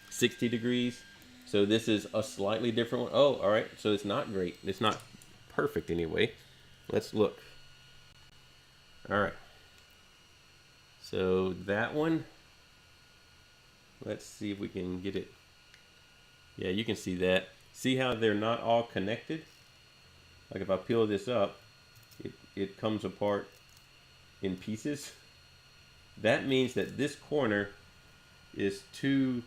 Speaker 1: 60 degrees. So this is a slightly different one. Oh, all right. So it's not great. It's not perfect anyway. Let's look. All right. So that one, let's see if we can get it. Yeah, you can see that. See how they're not all connected? Like if I peel this up, it comes apart in pieces. That means that this corner is too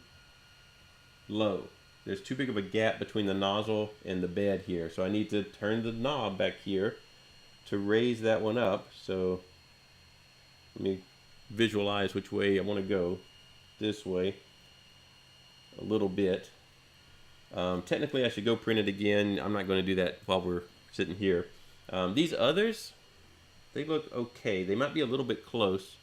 Speaker 1: low. There's too big of a gap between the nozzle and the bed here. So I need to turn the knob back here to raise that one up. So let me visualize which way I want to go. This way a little bit. Technically I should go print it again. I'm not going to do that while we're sitting here. These others, they look okay. They might be a little bit close.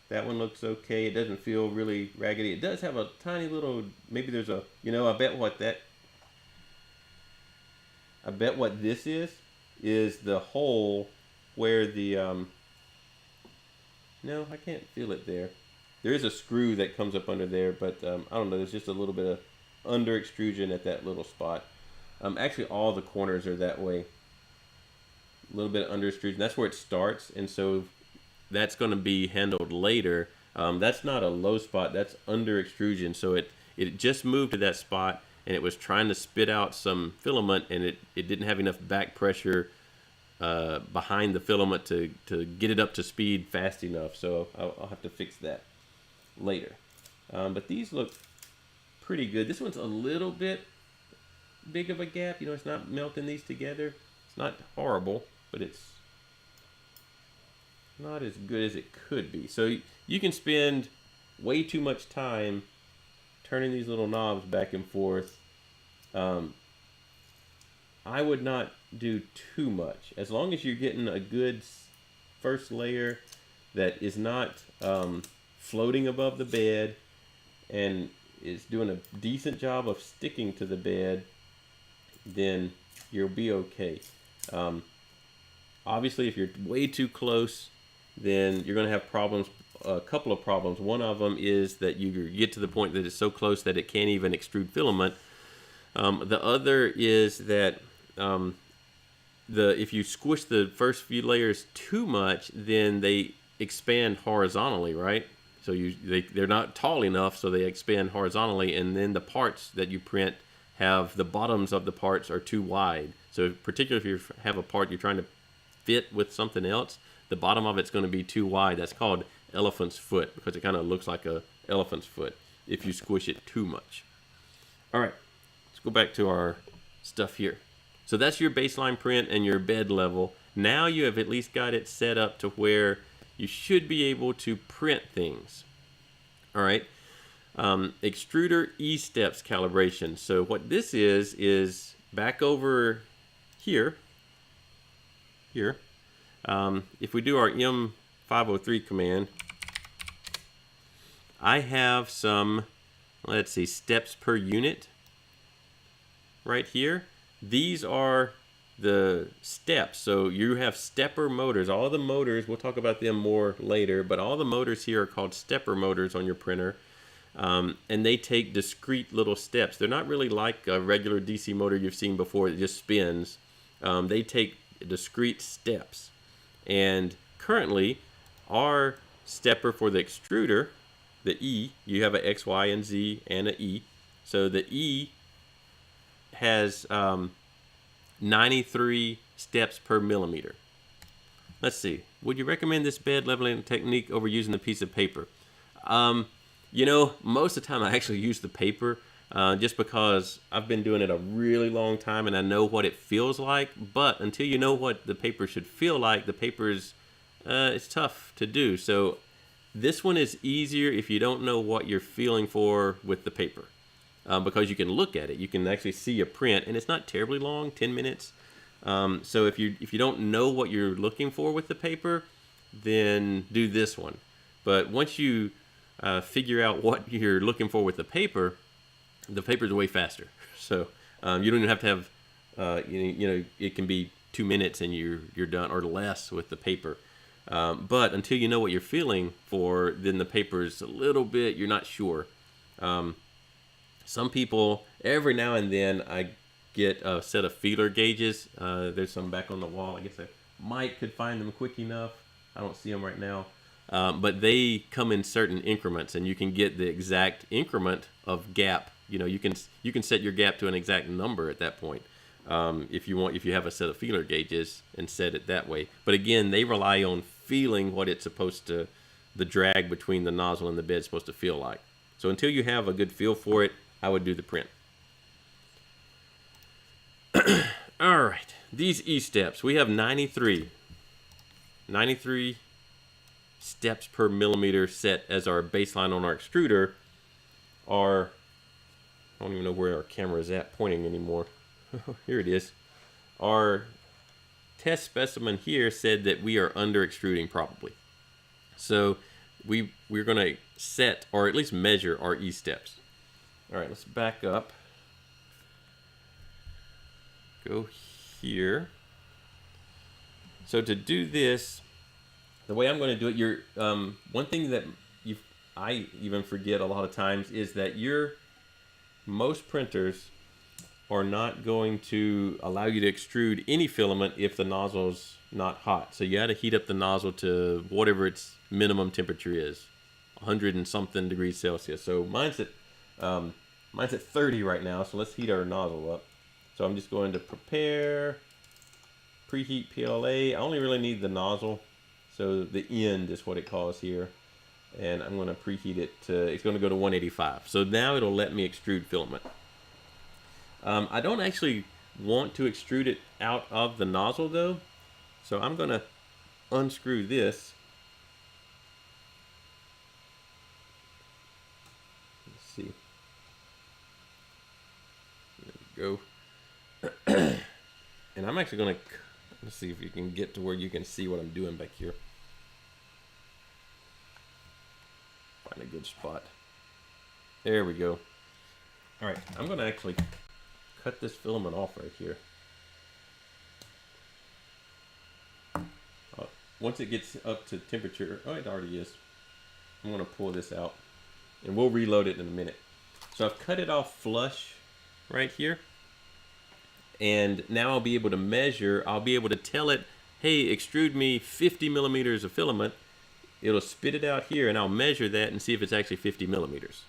Speaker 1: That one looks okay. It doesn't feel really raggedy. It does have a tiny little, maybe there's a, I bet what this is the hole where the, no, I can't feel it there. There is a screw that comes up under there, but I don't know, there's just a little bit of under extrusion at that little spot. Actually, all the corners are that way. A little bit of under extrusion. That's where it starts, and so that's going to be handled later. That's not a low spot. That's under extrusion. So it just moved to that spot, and it was trying to spit out some filament, and it didn't have enough back pressure behind the filament to get it up to speed fast enough. So I'll have to fix that later. But these look pretty good. This one's a little bit big of a gap. It's not melting these together. It's not horrible, but it's not as good as it could be. So you can spend way too much time turning these little knobs back and forth. I would not do too much. As long as you're getting a good first layer that is not floating above the bed and is doing a decent job of sticking to the bed, then you'll be okay. Obviously, if you're way too close, then you're going to have problems, a couple of problems. One of them is that you get to the point that it's so close that it can't even extrude filament. The other is that if you squish the first few layers too much, then they expand horizontally, right? So they're not tall enough, so they expand horizontally, and then the parts that you print have the bottoms of the parts are too wide. So particularly if you have a part you're trying to fit with something else, the bottom of it's going to be too wide. That's called elephant's foot, because it kind of looks like a elephant's foot if you squish it too much. All right, let's go back to our stuff here. So that's your baseline print and your bed level. Now you have at least got it set up to where you should be able to print things. All right. Extruder Esteps Calibration. So what this is back over here. If we do our M503 command, I have some, let's see, steps per unit right here. These are the steps. So you have stepper motors. All the motors, we'll talk about them more later, but all the motors here are called stepper motors on your printer. And they take discrete little steps. They're not really like a regular DC motor you've seen before that just spins. They take discrete steps. And currently, our stepper for the extruder, the E, you have a X, Y, and Z, and a E. So the E has 93 steps per millimeter. Let's see. Would you recommend this bed leveling technique over using a piece of paper? You know, most of the time I actually use the paper just because I've been doing it a really long time and I know what it feels like. But until you know what the paper should feel like, the paper's it's tough to do. So this one is easier if you don't know what you're feeling for with the paper, because you can look at it. You can actually see a print, and it's not terribly long, 10 minutes. So if you don't know what you're looking for with the paper, then do this one. But once you figure out what you're looking for with the paper's way faster. So you don't even have to have you know, it can be 2 minutes and you're done, or less with the paper. But until you know what you're feeling for, then the paper's a little bit, you're not sure. Some people, every now and then, I get a set of feeler gauges. There's some back on the wall. I guess I might could find them quick enough. I don't see them right now. But they come in certain increments, and you can get the exact increment of gap. You know, you can set your gap to an exact number at that point. If you have a set of feeler gauges and set it that way. But again, they rely on feeling what it's supposed to, the drag between the nozzle and the bed is supposed to feel like. So until you have a good feel for it, I would do the print. All right, these E-steps, we have 93 steps per millimeter set as our baseline on our extruder. I don't even know where our camera is at pointing anymore. Here it is. Our test specimen here said that we are under extruding probably. So we're going to set, or at least measure, our E-steps. All right, let's back up. Go here. So to do this, the way I'm going to do it, one thing that I even forget a lot of times is that most printers are not going to allow you to extrude any filament if the nozzle's not hot. So you got to heat up the nozzle to whatever its minimum temperature is, 100 and something degrees Celsius. So mine's at 30 right now. So let's heat our nozzle up. So I'm just going to prepare, preheat PLA. I only really need the nozzle. So the end is what it calls here. And I'm going to preheat it to, it's going to go to 185. So now it'll let me extrude filament. I don't actually want to extrude it out of the nozzle though. So I'm going to unscrew this. Let's see. There we go. And I'm actually going to, let's see if you can get to where you can see what I'm doing back here. Find a good spot. There we go. All right, I'm going to actually cut this filament off right here. Once it gets up to temperature, oh, it already is. I'm going to pull this out, and we'll reload it in a minute. So I've cut it off flush right here. And now I'll be able to measure, I'll be able to tell it, hey, extrude me 50 millimeters of filament. It'll spit it out here, and I'll measure that and see if it's actually 50 millimeters.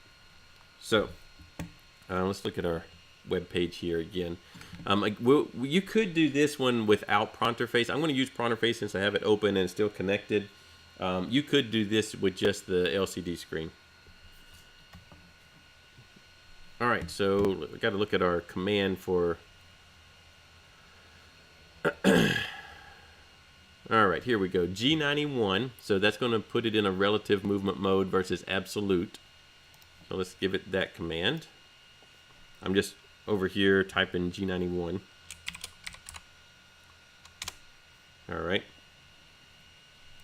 Speaker 1: So let's look at our web page here again. You could do this one without Pronterface. I'm going to use Pronterface since I have it open and still connected. You could do this with just the LCD screen. All right, so we got to look at our command for. All right, here we go. G91. So that's going to put it in a relative movement mode versus absolute. So let's give it that command. I'm just over here typing G91. All right.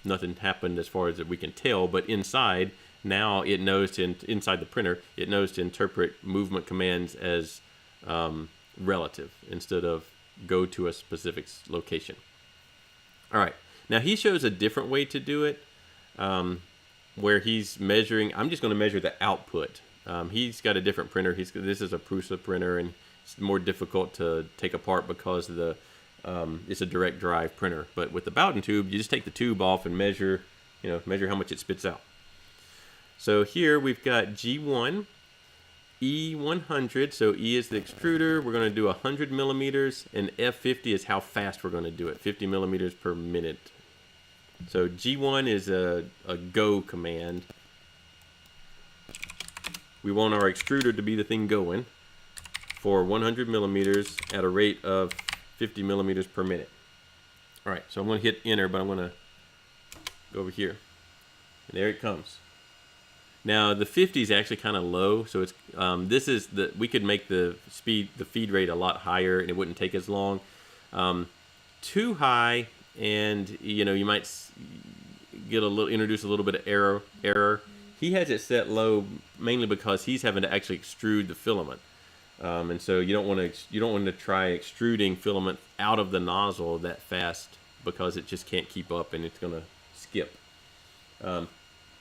Speaker 1: Nothing happened as far as that we can tell, but inside, now it knows to, inside the printer, it knows to interpret movement commands as relative instead of go to a specific location. All right, now he shows a different way to do it, where he's measuring. I'm just going to measure the output. He's got a different printer. This is a Prusa printer, and it's more difficult to take apart because the it's a direct drive printer. But with the Bowden tube, you just take the tube off and measure, measure how much it spits out. So here we've got G1, E100, so E is the extruder, we're going to do 100 millimeters, and F50 is how fast we're going to do it, 50 millimeters per minute. So G1 is a go command. We want our extruder to be the thing going for 100 millimeters at a rate of 50 millimeters per minute. Alright, so I'm going to hit enter, but I'm going to go over here. And there it comes. Now the 50 is actually kind of low, so it's we could make the feed rate a lot higher, and it wouldn't take as long. Too high, and you might get introduce a little bit of error. He has it set low mainly because he's having to actually extrude the filament, and so you don't want to try extruding filament out of the nozzle that fast because it just can't keep up and it's going to skip.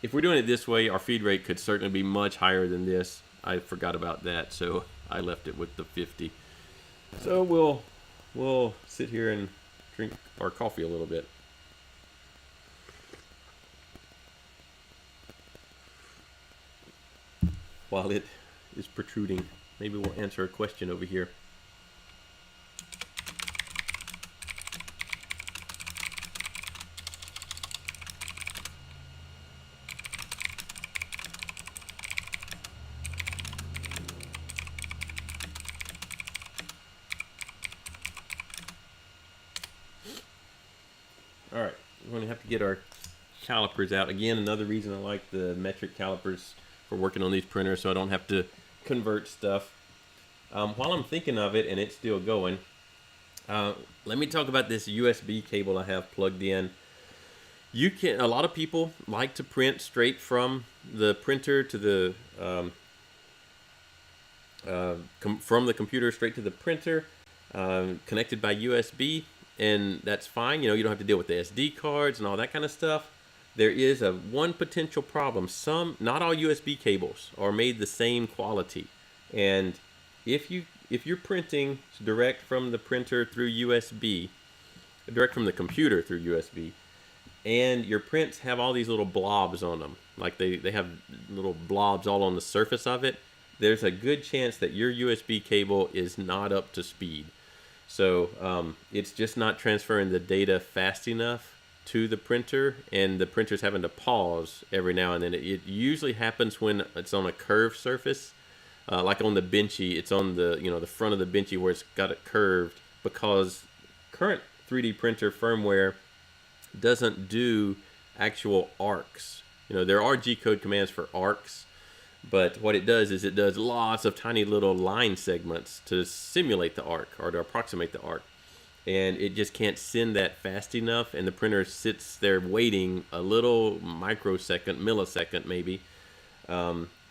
Speaker 1: If we're doing it this way, our feed rate could certainly be much higher than this. I forgot about that, so I left it with the 50. So we'll sit here and drink our coffee a little bit. While it is protruding, maybe we'll answer a question over here. Alright, we're going to have to get our calipers out. Again, another reason I like the metric calipers for working on these printers, so I don't have to convert stuff. While I'm thinking of it and it's still going, let me talk about this USB cable I have plugged in. A lot of people like to print straight from the printer to the from the computer straight to the printer, connected by USB. And that's fine, you don't have to deal with the SD cards and all that kind of stuff. There is one potential problem. Not all USB cables are made the same quality. And if you're printing direct from the printer through USB, direct from the computer through USB, and your prints have all these little blobs on them, like they have little blobs all on the surface of it, there's a good chance that your USB cable is not up to speed. So it's just not transferring the data fast enough to the printer, and the printer's having to pause every now and then. It usually happens when it's on a curved surface, like on the benchy. It's on the the front of the benchy where it's got it curved, because current 3D printer firmware doesn't do actual arcs. There are G-code commands for arcs, but what it does is it does lots of tiny little line segments to simulate the arc or to approximate the arc. And it just can't send that fast enough, and the printer sits there waiting a little millisecond maybe,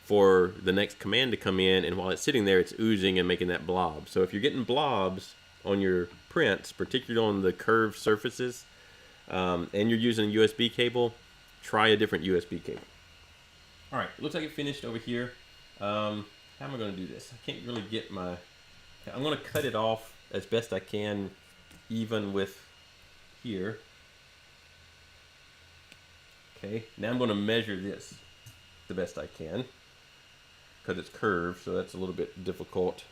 Speaker 1: for the next command to come in, and while it's sitting there, it's oozing and making that blob. So if you're getting blobs on your prints, particularly on the curved surfaces, and you're using a USB cable, try a different USB cable. Alright, looks like it finished over here. How am I going to do this? I can't really get I'm going to cut it off as best I can, even with here. Okay, now I'm going to measure this the best I can, because it's curved, so that's a little bit difficult.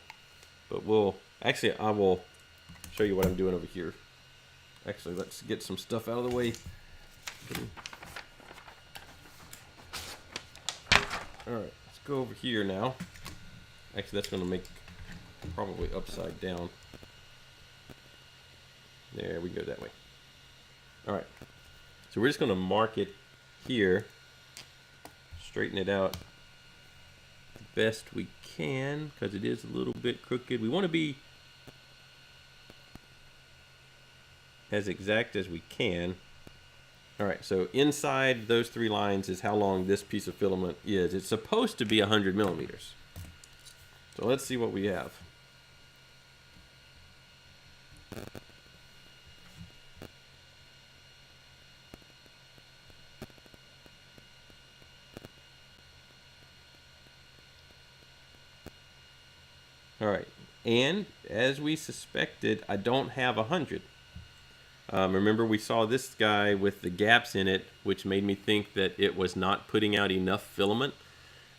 Speaker 1: But I will show you what I'm doing over here. Actually, let's get some stuff out of the way. Alright, let's go over here now. Actually, that's going to make probably upside down. There, we go that way. Alright, so we're just going to mark it here, straighten it out the best we can, because it is a little bit crooked. We want to be as exact as we can. Alright, so inside those 3 lines is how long this piece of filament is. It's supposed to be 100 millimeters. So let's see what we have. Alright, and as we suspected, I don't have 100. Remember, we saw this guy with the gaps in it, which made me think that it was not putting out enough filament.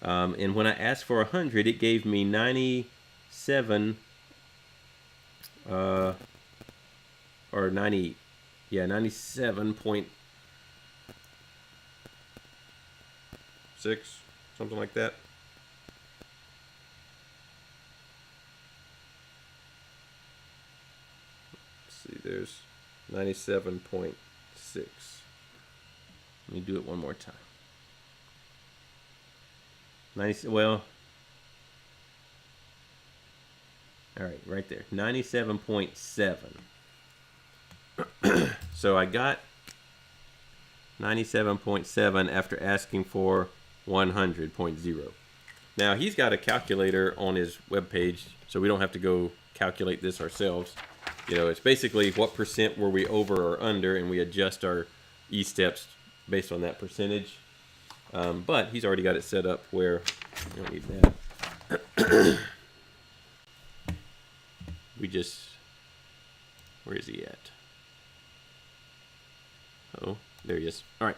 Speaker 1: And when I asked for 100, it gave me 97, or 90, yeah, 97.6, something like that. Let's see, there's 97.6. Let me do it one more time. Nice. Well, all right, right there, 97.7. So I got 97.7 after asking for 100.0. Now he's got a calculator on his webpage, so we don't have to go calculate this ourselves. You know, it's basically what percent were we over or under, and we adjust our E-steps based on that percentage. But he's already got it set up where you don't need that. We just, where is he at? Oh, there he is. All right.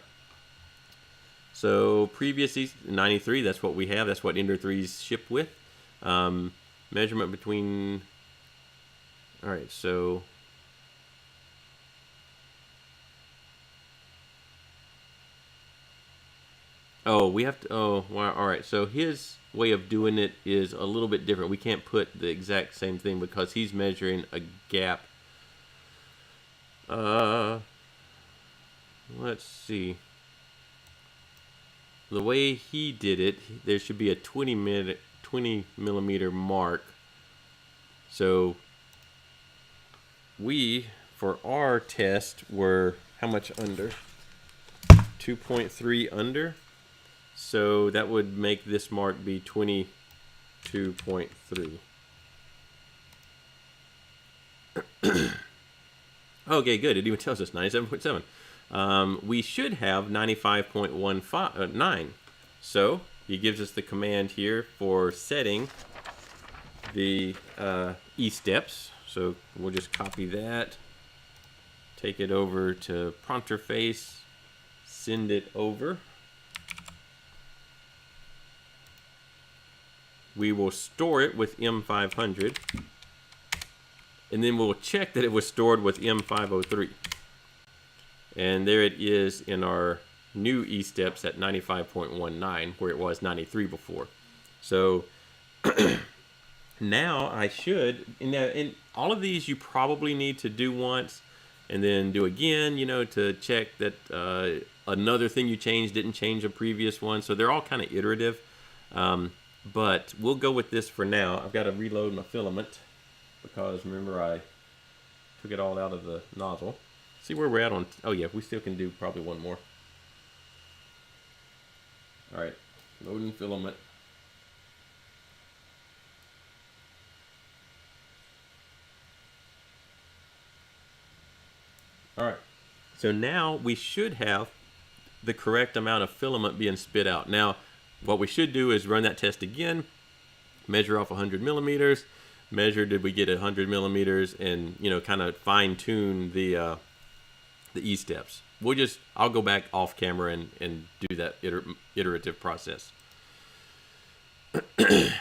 Speaker 1: So previous 93, that's what we have. That's what Ender 3s ship with. Measurement between, all right, so oh, we have to, oh, well, all right. So his way of doing it is a little bit different. We can't put the exact same thing because he's measuring a gap. Let's see. The way he did it, there should be a 20 millimeter mark. So we, for our test, were how much under? 2.3 under. So that would make this mark be 22.3. Okay, good. It even tells us 97.7. We should have 95.9. So he gives us the command here for setting the E-steps. So we'll just copy that, take it over to Pronterface, send it over. We will store it with M500, and then we'll check that it was stored with M503. And there it is in our new E-steps at 95.19, where it was 93 before. So now I should, in all of these you probably need to do once and then do again, you know, to check that another thing you changed didn't change a previous one. So they're all kind of iterative. But we'll go with this for now. I've got to reload my filament because remember I took it all out of the nozzle. See where we're at on, oh yeah, we still can do probably one more. All right, loading filament. All right, so now we should have the correct amount of filament being spit out. Now, what we should do is run that test again, measure off 100 millimeters, measure did we get 100 millimeters, and you know, kind of fine tune the E-steps. I'll go back off camera and do that iterative process.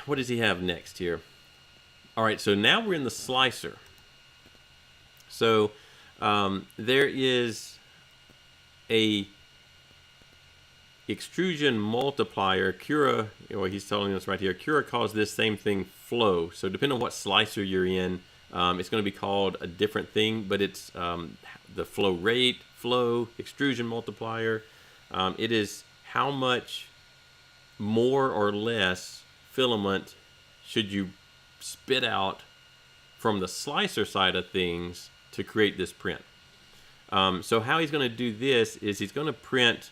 Speaker 1: What does he have next here? All right, so now we're in the slicer. So there is a extrusion multiplier. Cura, or he's telling us right here, Cura calls this same thing flow. So depending on what slicer you're in, it's going to be called a different thing, but it's the flow rate, flow, extrusion multiplier. It is how much more or less filament should you spit out from the slicer side of things to create this print. So how he's going to do this is he's going to print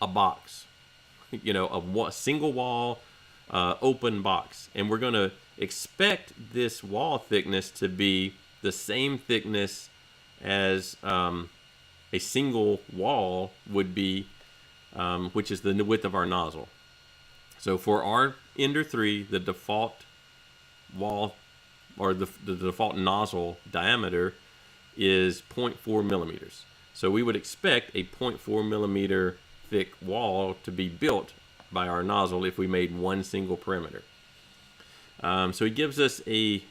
Speaker 1: a box, you know, a single wall open box, and we're going to expect this wall thickness to be the same thickness as a single wall would be, which is the width of our nozzle. So for our Ender 3, the default wall or the default nozzle diameter is 0.4 millimeters. So we would expect a 0.4 millimeter thick wall to be built by our nozzle if we made one single perimeter. So he gives us a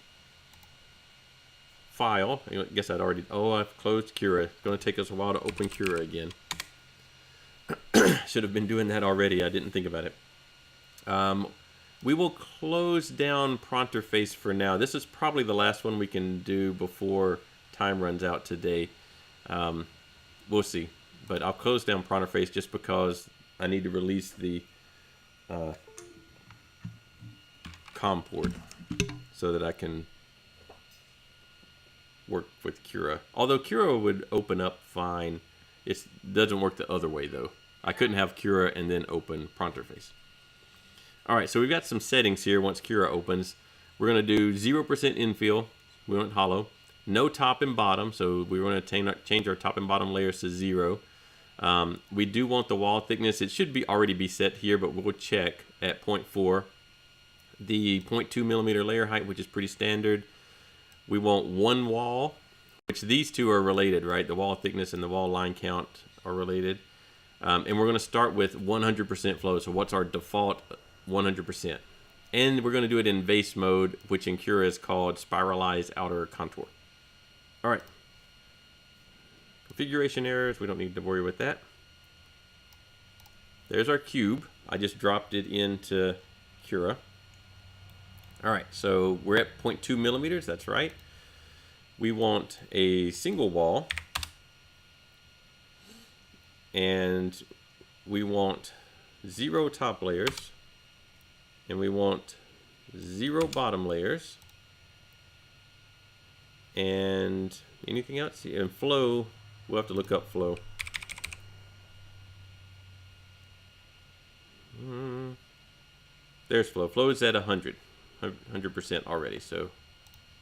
Speaker 1: file. I guess I'd already, I've closed Cura. It's going to take us a while to open Cura again. Should have been doing that already. I didn't think about it. We will close down Pronterface for now. This is probably the last one we can do before time runs out today. We'll see. But I'll close down Pronterface just because I need to release the COM port so that I can work with Cura. Although Cura would open up fine. It doesn't work the other way though. I couldn't have Cura and then open Pronterface. Alright, so we've got some settings here once Cura opens. We're going to do 0% infill. We want hollow. No top and bottom, so we want to change our top and bottom layers to 0. We do want the wall thickness. It should already be set here, but we'll check at 0.4. The 0.2 millimeter layer height, which is pretty standard. We want one wall, which these two are related, right? The wall thickness and the wall line count are related. And we're going to start with 100% flow. So what's our default 100%? And we're going to do it in vase mode, which in Cura is called spiralized outer contour. All right. Configuration errors, we don't need to worry with that. There's our cube. I just dropped it into Cura. All right, so we're at 0.2 millimeters, that's right. We want a single wall. And we want 0 top layers. And we want 0 bottom layers. And anything else? And flow, we'll have to look up flow. There's flow. Flow is at 100% already, so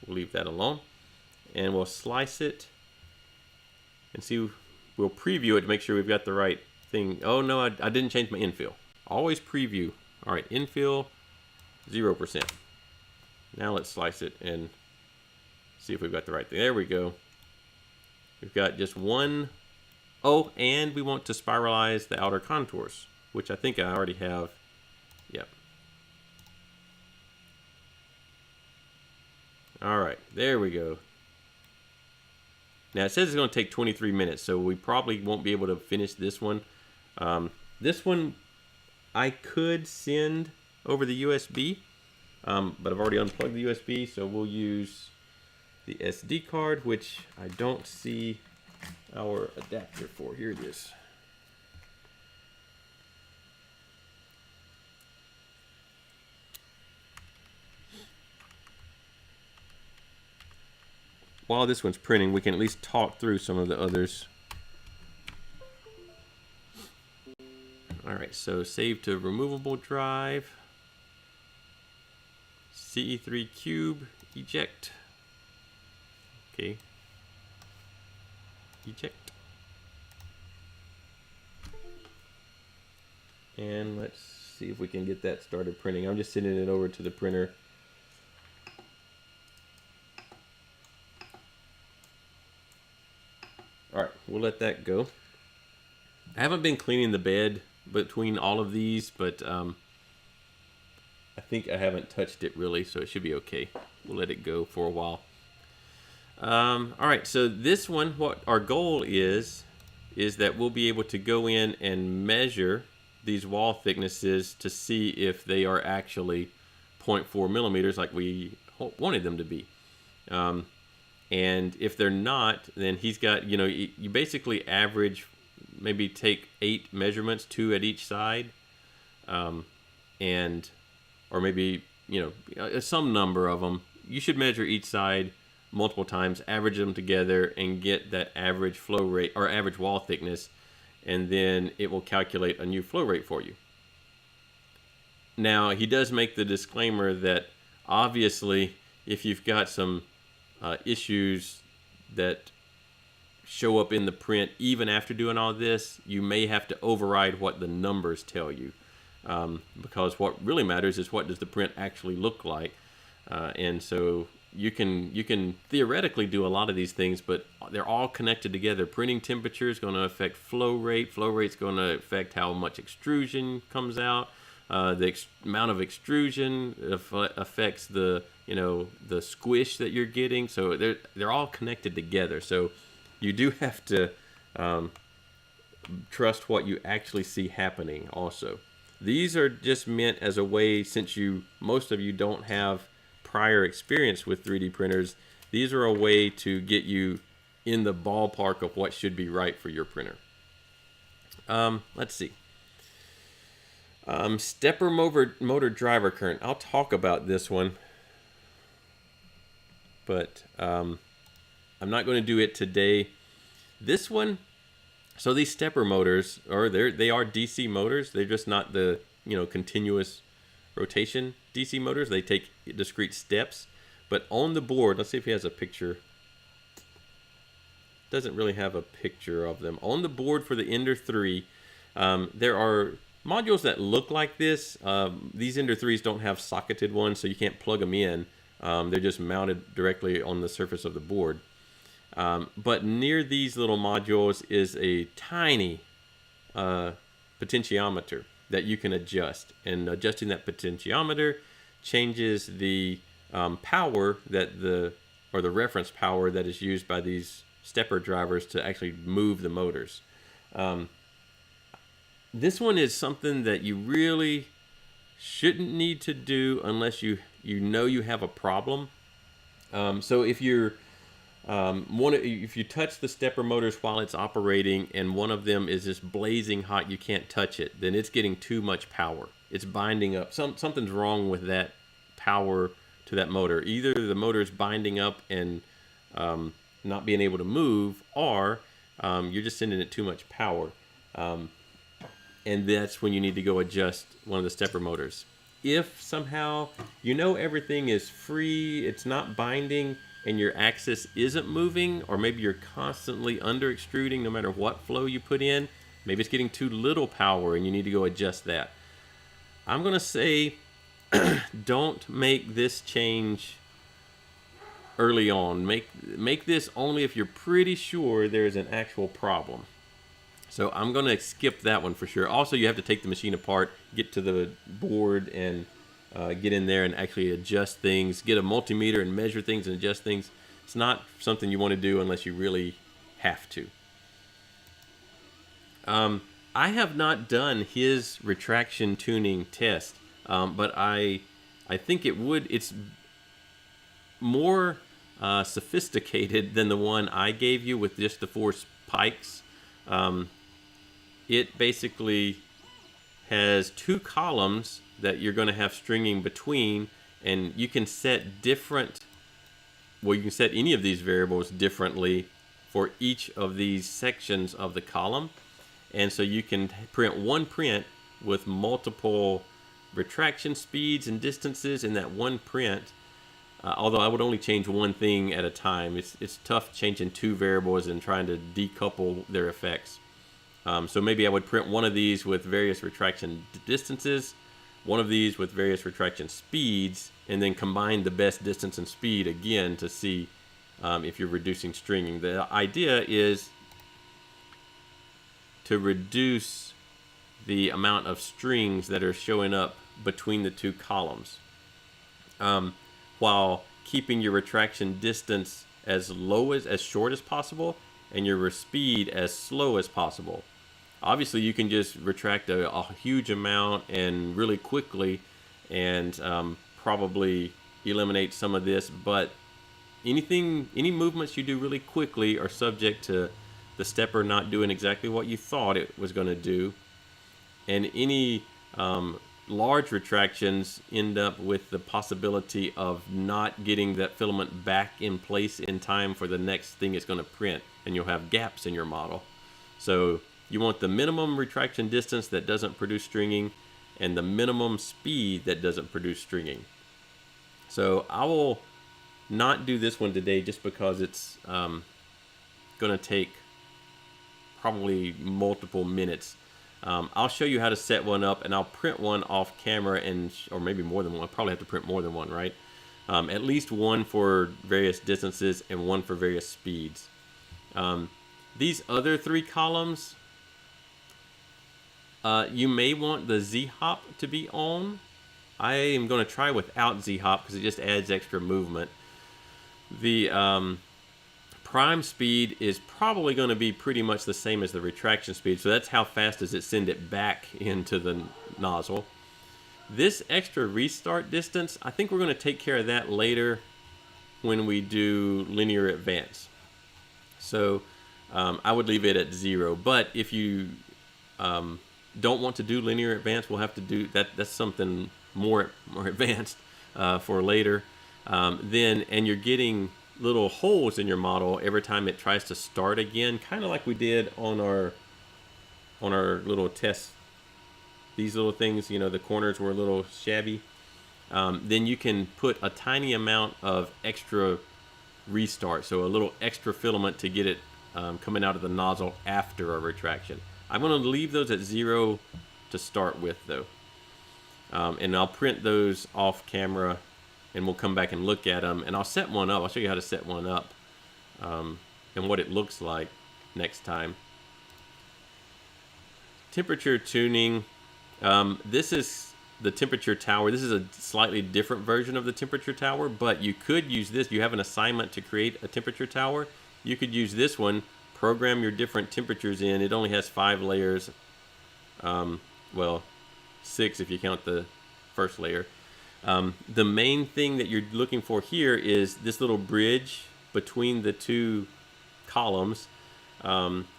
Speaker 1: we'll leave that alone. And we'll slice it and see. We'll preview it to make sure we've got the right thing. Oh no, I didn't change my infill. Always preview. All right, infill 0%. Now let's slice it and see if we've got the right thing. There we go. We've got just one. Oh, and we want to spiralize the outer contours, which I think I already have. Yep. All right, there we go. Now it says it's going to take 23 minutes, so we probably won't be able to finish this one. This one I could send over the USB, but I've already unplugged the USB, so we'll use the SD card, which I don't see our adapter for. Here it is. While this one's printing, we can at least talk through some of the others. Alright, so save to removable drive. CE3 cube, eject. Okay. Eject. And let's see if we can get that started printing. I'm just sending it over to the printer. Alright, we'll let that go. I haven't been cleaning the bed between all of these, but I think I haven't touched it really, so it should be okay. We'll let it go for a while. Alright, so this one, what our goal is that we'll be able to go in and measure these wall thicknesses to see if they are actually 0.4 millimeters like we wanted them to be. And if they're not, then he's got, you know, you basically average, maybe take 8 measurements, 2 at each side, or maybe, you know, some number of them. You should measure each side multiple times, average them together, and get that average flow rate or average wall thickness, and then it will calculate a new flow rate for you. Now, he does make the disclaimer that obviously if you've got some issues that show up in the print even after doing all this, you may have to override what the numbers tell you, because what really matters is what does the print actually look like. And so you can theoretically do a lot of these things, but they're all connected together. Printing temperature is going to affect flow rate. Flow rate is going to affect how much extrusion comes out. The amount of extrusion affects the the squish that you're getting. So they're all connected together. So you do have to trust what you actually see happening. Also, these are just meant as a way, since most of you don't have prior experience with 3D printers, these are a way to get you in the ballpark of what should be right for your printer. Let's see. Stepper motor driver current. I'll talk about this one, but I'm not going to do it today. This one, so these stepper motors, they are DC motors. They're just not the continuous rotation DC motors. They take discrete steps. But on the board, let's see if he has a picture. Doesn't really have a picture of them. On the board for the Ender 3, there are modules that look like this. These Ender 3s don't have socketed ones, so you can't plug them in. They're just mounted directly on the surface of the board. But near these little modules is a tiny potentiometer that you can adjust, and adjusting that potentiometer changes the power that the reference power that is used by these stepper drivers to actually move the motors. This one is something that you really shouldn't need to do unless you know you have a problem. So if you're if you touch the stepper motors while it's operating and one of them is just blazing hot, you can't touch it, then it's getting too much power. It's binding up. Something's wrong with that power to that motor. Either the motor is binding up and not being able to move, or you're just sending it too much power. And that's when you need to go adjust one of the stepper motors. If somehow everything is free, it's not binding, and your axis isn't moving, or maybe you're constantly under extruding no matter what flow you put in, maybe it's getting too little power and you need to go adjust that. I'm going to say don't make this change early on. Make this only if you're pretty sure there's an actual problem. So I'm going to skip that one for sure. Also, you have to take the machine apart, get to the board, and get in there and actually adjust things, get a multimeter and measure things and adjust things. It's not something you want to do unless you really have to. I have not done his retraction tuning test, but I think it's more sophisticated than the one I gave you with just the 4 spikes. It basically has 2 columns that you're going to have stringing between, and you can set you can set any of these variables differently for each of these sections of the column. And so you can print one print with multiple retraction speeds and distances in that one print. Although I would only change one thing at a time. It's tough changing 2 variables and trying to decouple their effects. So maybe I would print one of these with various retraction distances, one of these with various retraction speeds, and then combine the best distance and speed again to see if you're reducing stringing. The idea is to reduce the amount of strings that are showing up between the 2 columns, while keeping your retraction distance as short as possible and your speed as slow as possible. Obviously, you can just retract a huge amount and really quickly and probably eliminate some of this, but any movements you do really quickly are subject to the stepper not doing exactly what you thought it was going to do, and any large retractions end up with the possibility of not getting that filament back in place in time for the next thing it's going to print, and you'll have gaps in your model. So you want the minimum retraction distance that doesn't produce stringing and the minimum speed that doesn't produce stringing. So I will not do this one today just because it's going to take probably multiple minutes. I'll show you how to set one up, and I'll print one off camera, or maybe more than one. I'll probably have to print more than one, right? At least one for various distances and one for various speeds. These other 3 columns, you may want the Z-hop to be on. I am going to try without Z-hop because it just adds extra movement. The prime speed is probably going to be pretty much the same as the retraction speed, so that's how fast does it send it back into the nozzle. This extra restart distance, I think we're going to take care of that later when we do linear advance. So I would leave it at 0, but if you don't want to do linear advance, we'll have to do that. That's something more advanced for later. And you're getting little holes in your model every time it tries to start again, kind of like we did on our little test. These little things, you know, the corners were a little shabby. Then you can put a tiny amount of extra restart, so a little extra filament to get it coming out of the nozzle after a retraction. I'm going to leave those at 0 to start with, though. And I'll print those off camera, and we'll come back and look at them. And I'll set one up. I'll show you how to set one up and what it looks like next time. Temperature tuning. This is the temperature tower. This is a slightly different version of the temperature tower, but you could use this. You have an assignment to create a temperature tower. You could use this one, program your different temperatures in. It only has 5 layers. Well, 6 if you count the first layer. The main thing that you're looking for here is this little bridge between the 2 columns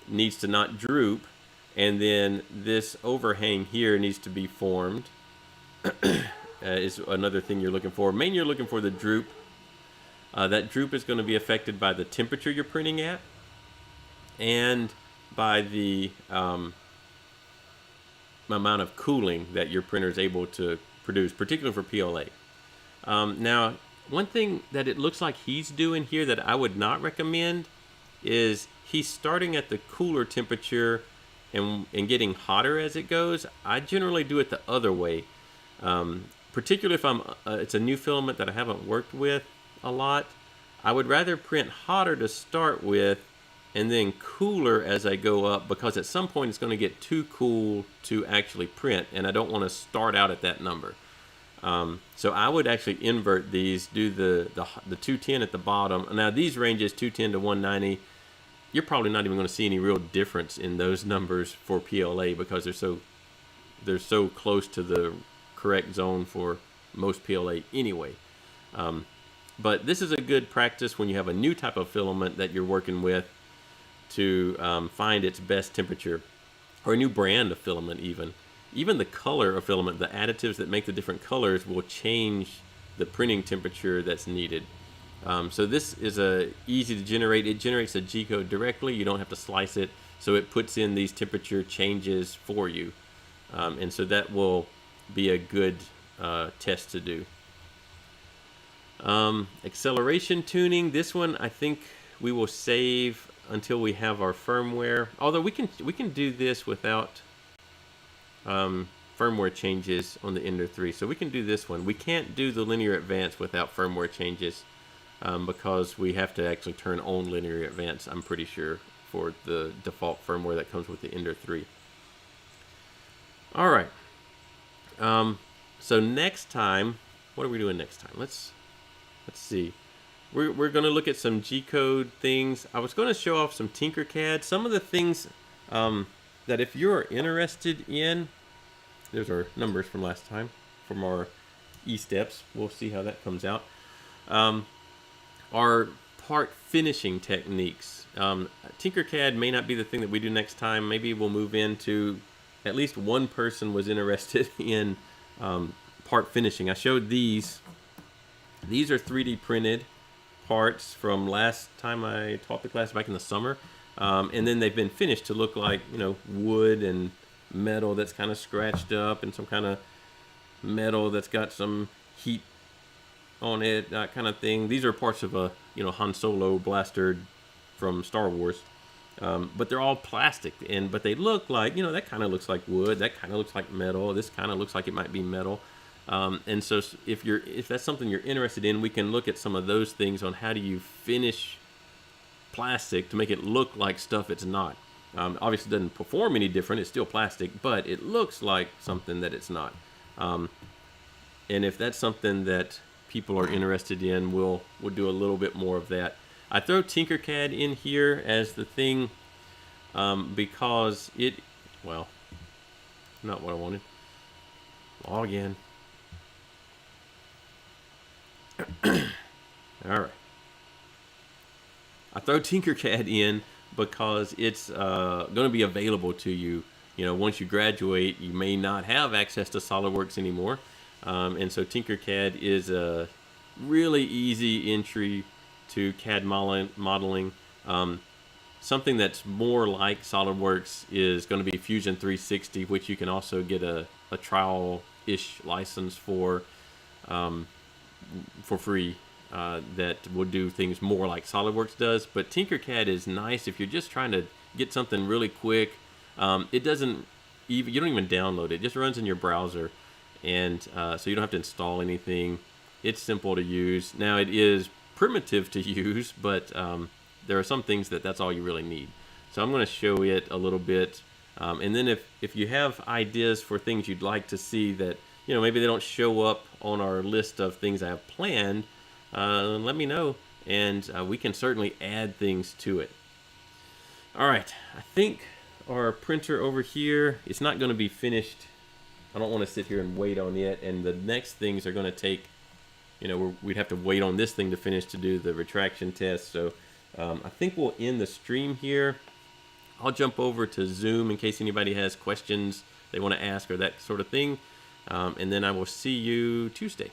Speaker 1: needs to not droop, and then this overhang here needs to be formed. Is another thing you're looking for. Mainly you're looking for the droop. That droop is going to be affected by the temperature you're printing at and by the amount of cooling that your printer is able to produce, particularly for PLA. Now, one thing that it looks like he's doing here that I would not recommend is he's starting at the cooler temperature and getting hotter as it goes. I generally do it the other way, particularly if it's a new filament that I haven't worked with a lot. I would rather print hotter to start with and then cooler as I go up, because at some point it's going to get too cool to actually print, and I don't want to start out at that number. So I would actually invert these, do the 210 at the bottom. Now these ranges 210 to 190. You're probably not even going to see any real difference in those numbers for PLA because they're so close to the correct zone for most PLA anyway. But this is a good practice when you have a new type of filament that you're working with to find its best temperature, or a new brand of filament even. Even the color of filament, the additives that make the different colors will change the printing temperature that's needed. So this is easy to generate. It generates a G-code directly. You don't have to slice it. So it puts in these temperature changes for you. And so that will be a good test to do. Acceleration tuning. This one I think we will save until we have our firmware. Although we can do this without firmware changes on the Ender 3. So we can do this one. We can't do the linear advance without firmware changes because we have to actually turn on linear advance, I'm pretty sure, for the default firmware that comes with the Ender 3. All right. So next time, what are we doing next time? Let's see. We're going to look at some G-code things. I was going to show off some Tinkercad. Some of the things that if you're interested in, there's our numbers from last time, from our E-steps. We'll see how that comes out. Our part finishing techniques. Tinkercad may not be the thing that we do next time. Maybe we'll move into, at least one person was interested in part finishing. I showed these. These are 3D printed parts from last time I taught the class back in the summer. And then they've been finished to look like, you know, wood and metal that's kind of scratched up, and some kind of metal that's got some heat on it, that kind of thing. These are parts of a, you know, Han Solo blaster from Star Wars. But they're all plastic, but they look like, you know, that kind of looks like wood, that kind of looks like metal, this kind of looks like it might be metal. And so if that's something you're interested in, we can look at some of those things on how do you finish plastic to make it look like stuff it's not. Obviously, it doesn't perform any different. It's still plastic, but it looks like something that it's not. And if that's something that people are interested in, we'll do a little bit more of that. I throw Tinkercad in here as the thing because well, not what I wanted. Log in. All right. I throw Tinkercad in because it's going to be available to you. You know, once you graduate, you may not have access to SolidWorks anymore. And so Tinkercad is a really easy entry to CAD modeling. Something that's more like SolidWorks is going to be Fusion 360, which you can also get a trial-ish license for free. That will do things more like SolidWorks does. But Tinkercad is nice if you're just trying to get something really quick. It doesn't even, you don't even download it. It just runs in your browser, and so you don't have to install anything. It's simple to use. Now it is primitive to use, but there are some things that's all you really need. So I'm going to show it a little bit, and then if you have ideas for things you'd like to see that, you know, maybe they don't show up on our list of things I have planned, let me know, and we can certainly add things to it. All right, I think our printer over here, it's not going to be finished. I don't want to sit here and wait on it, and the next things are going to take, you know, we'd have to wait on this thing to finish to do the retraction test. So I think we'll end the stream here. I'll jump over to Zoom in case anybody has questions they want to ask or that sort of thing, and then I will see you Tuesday.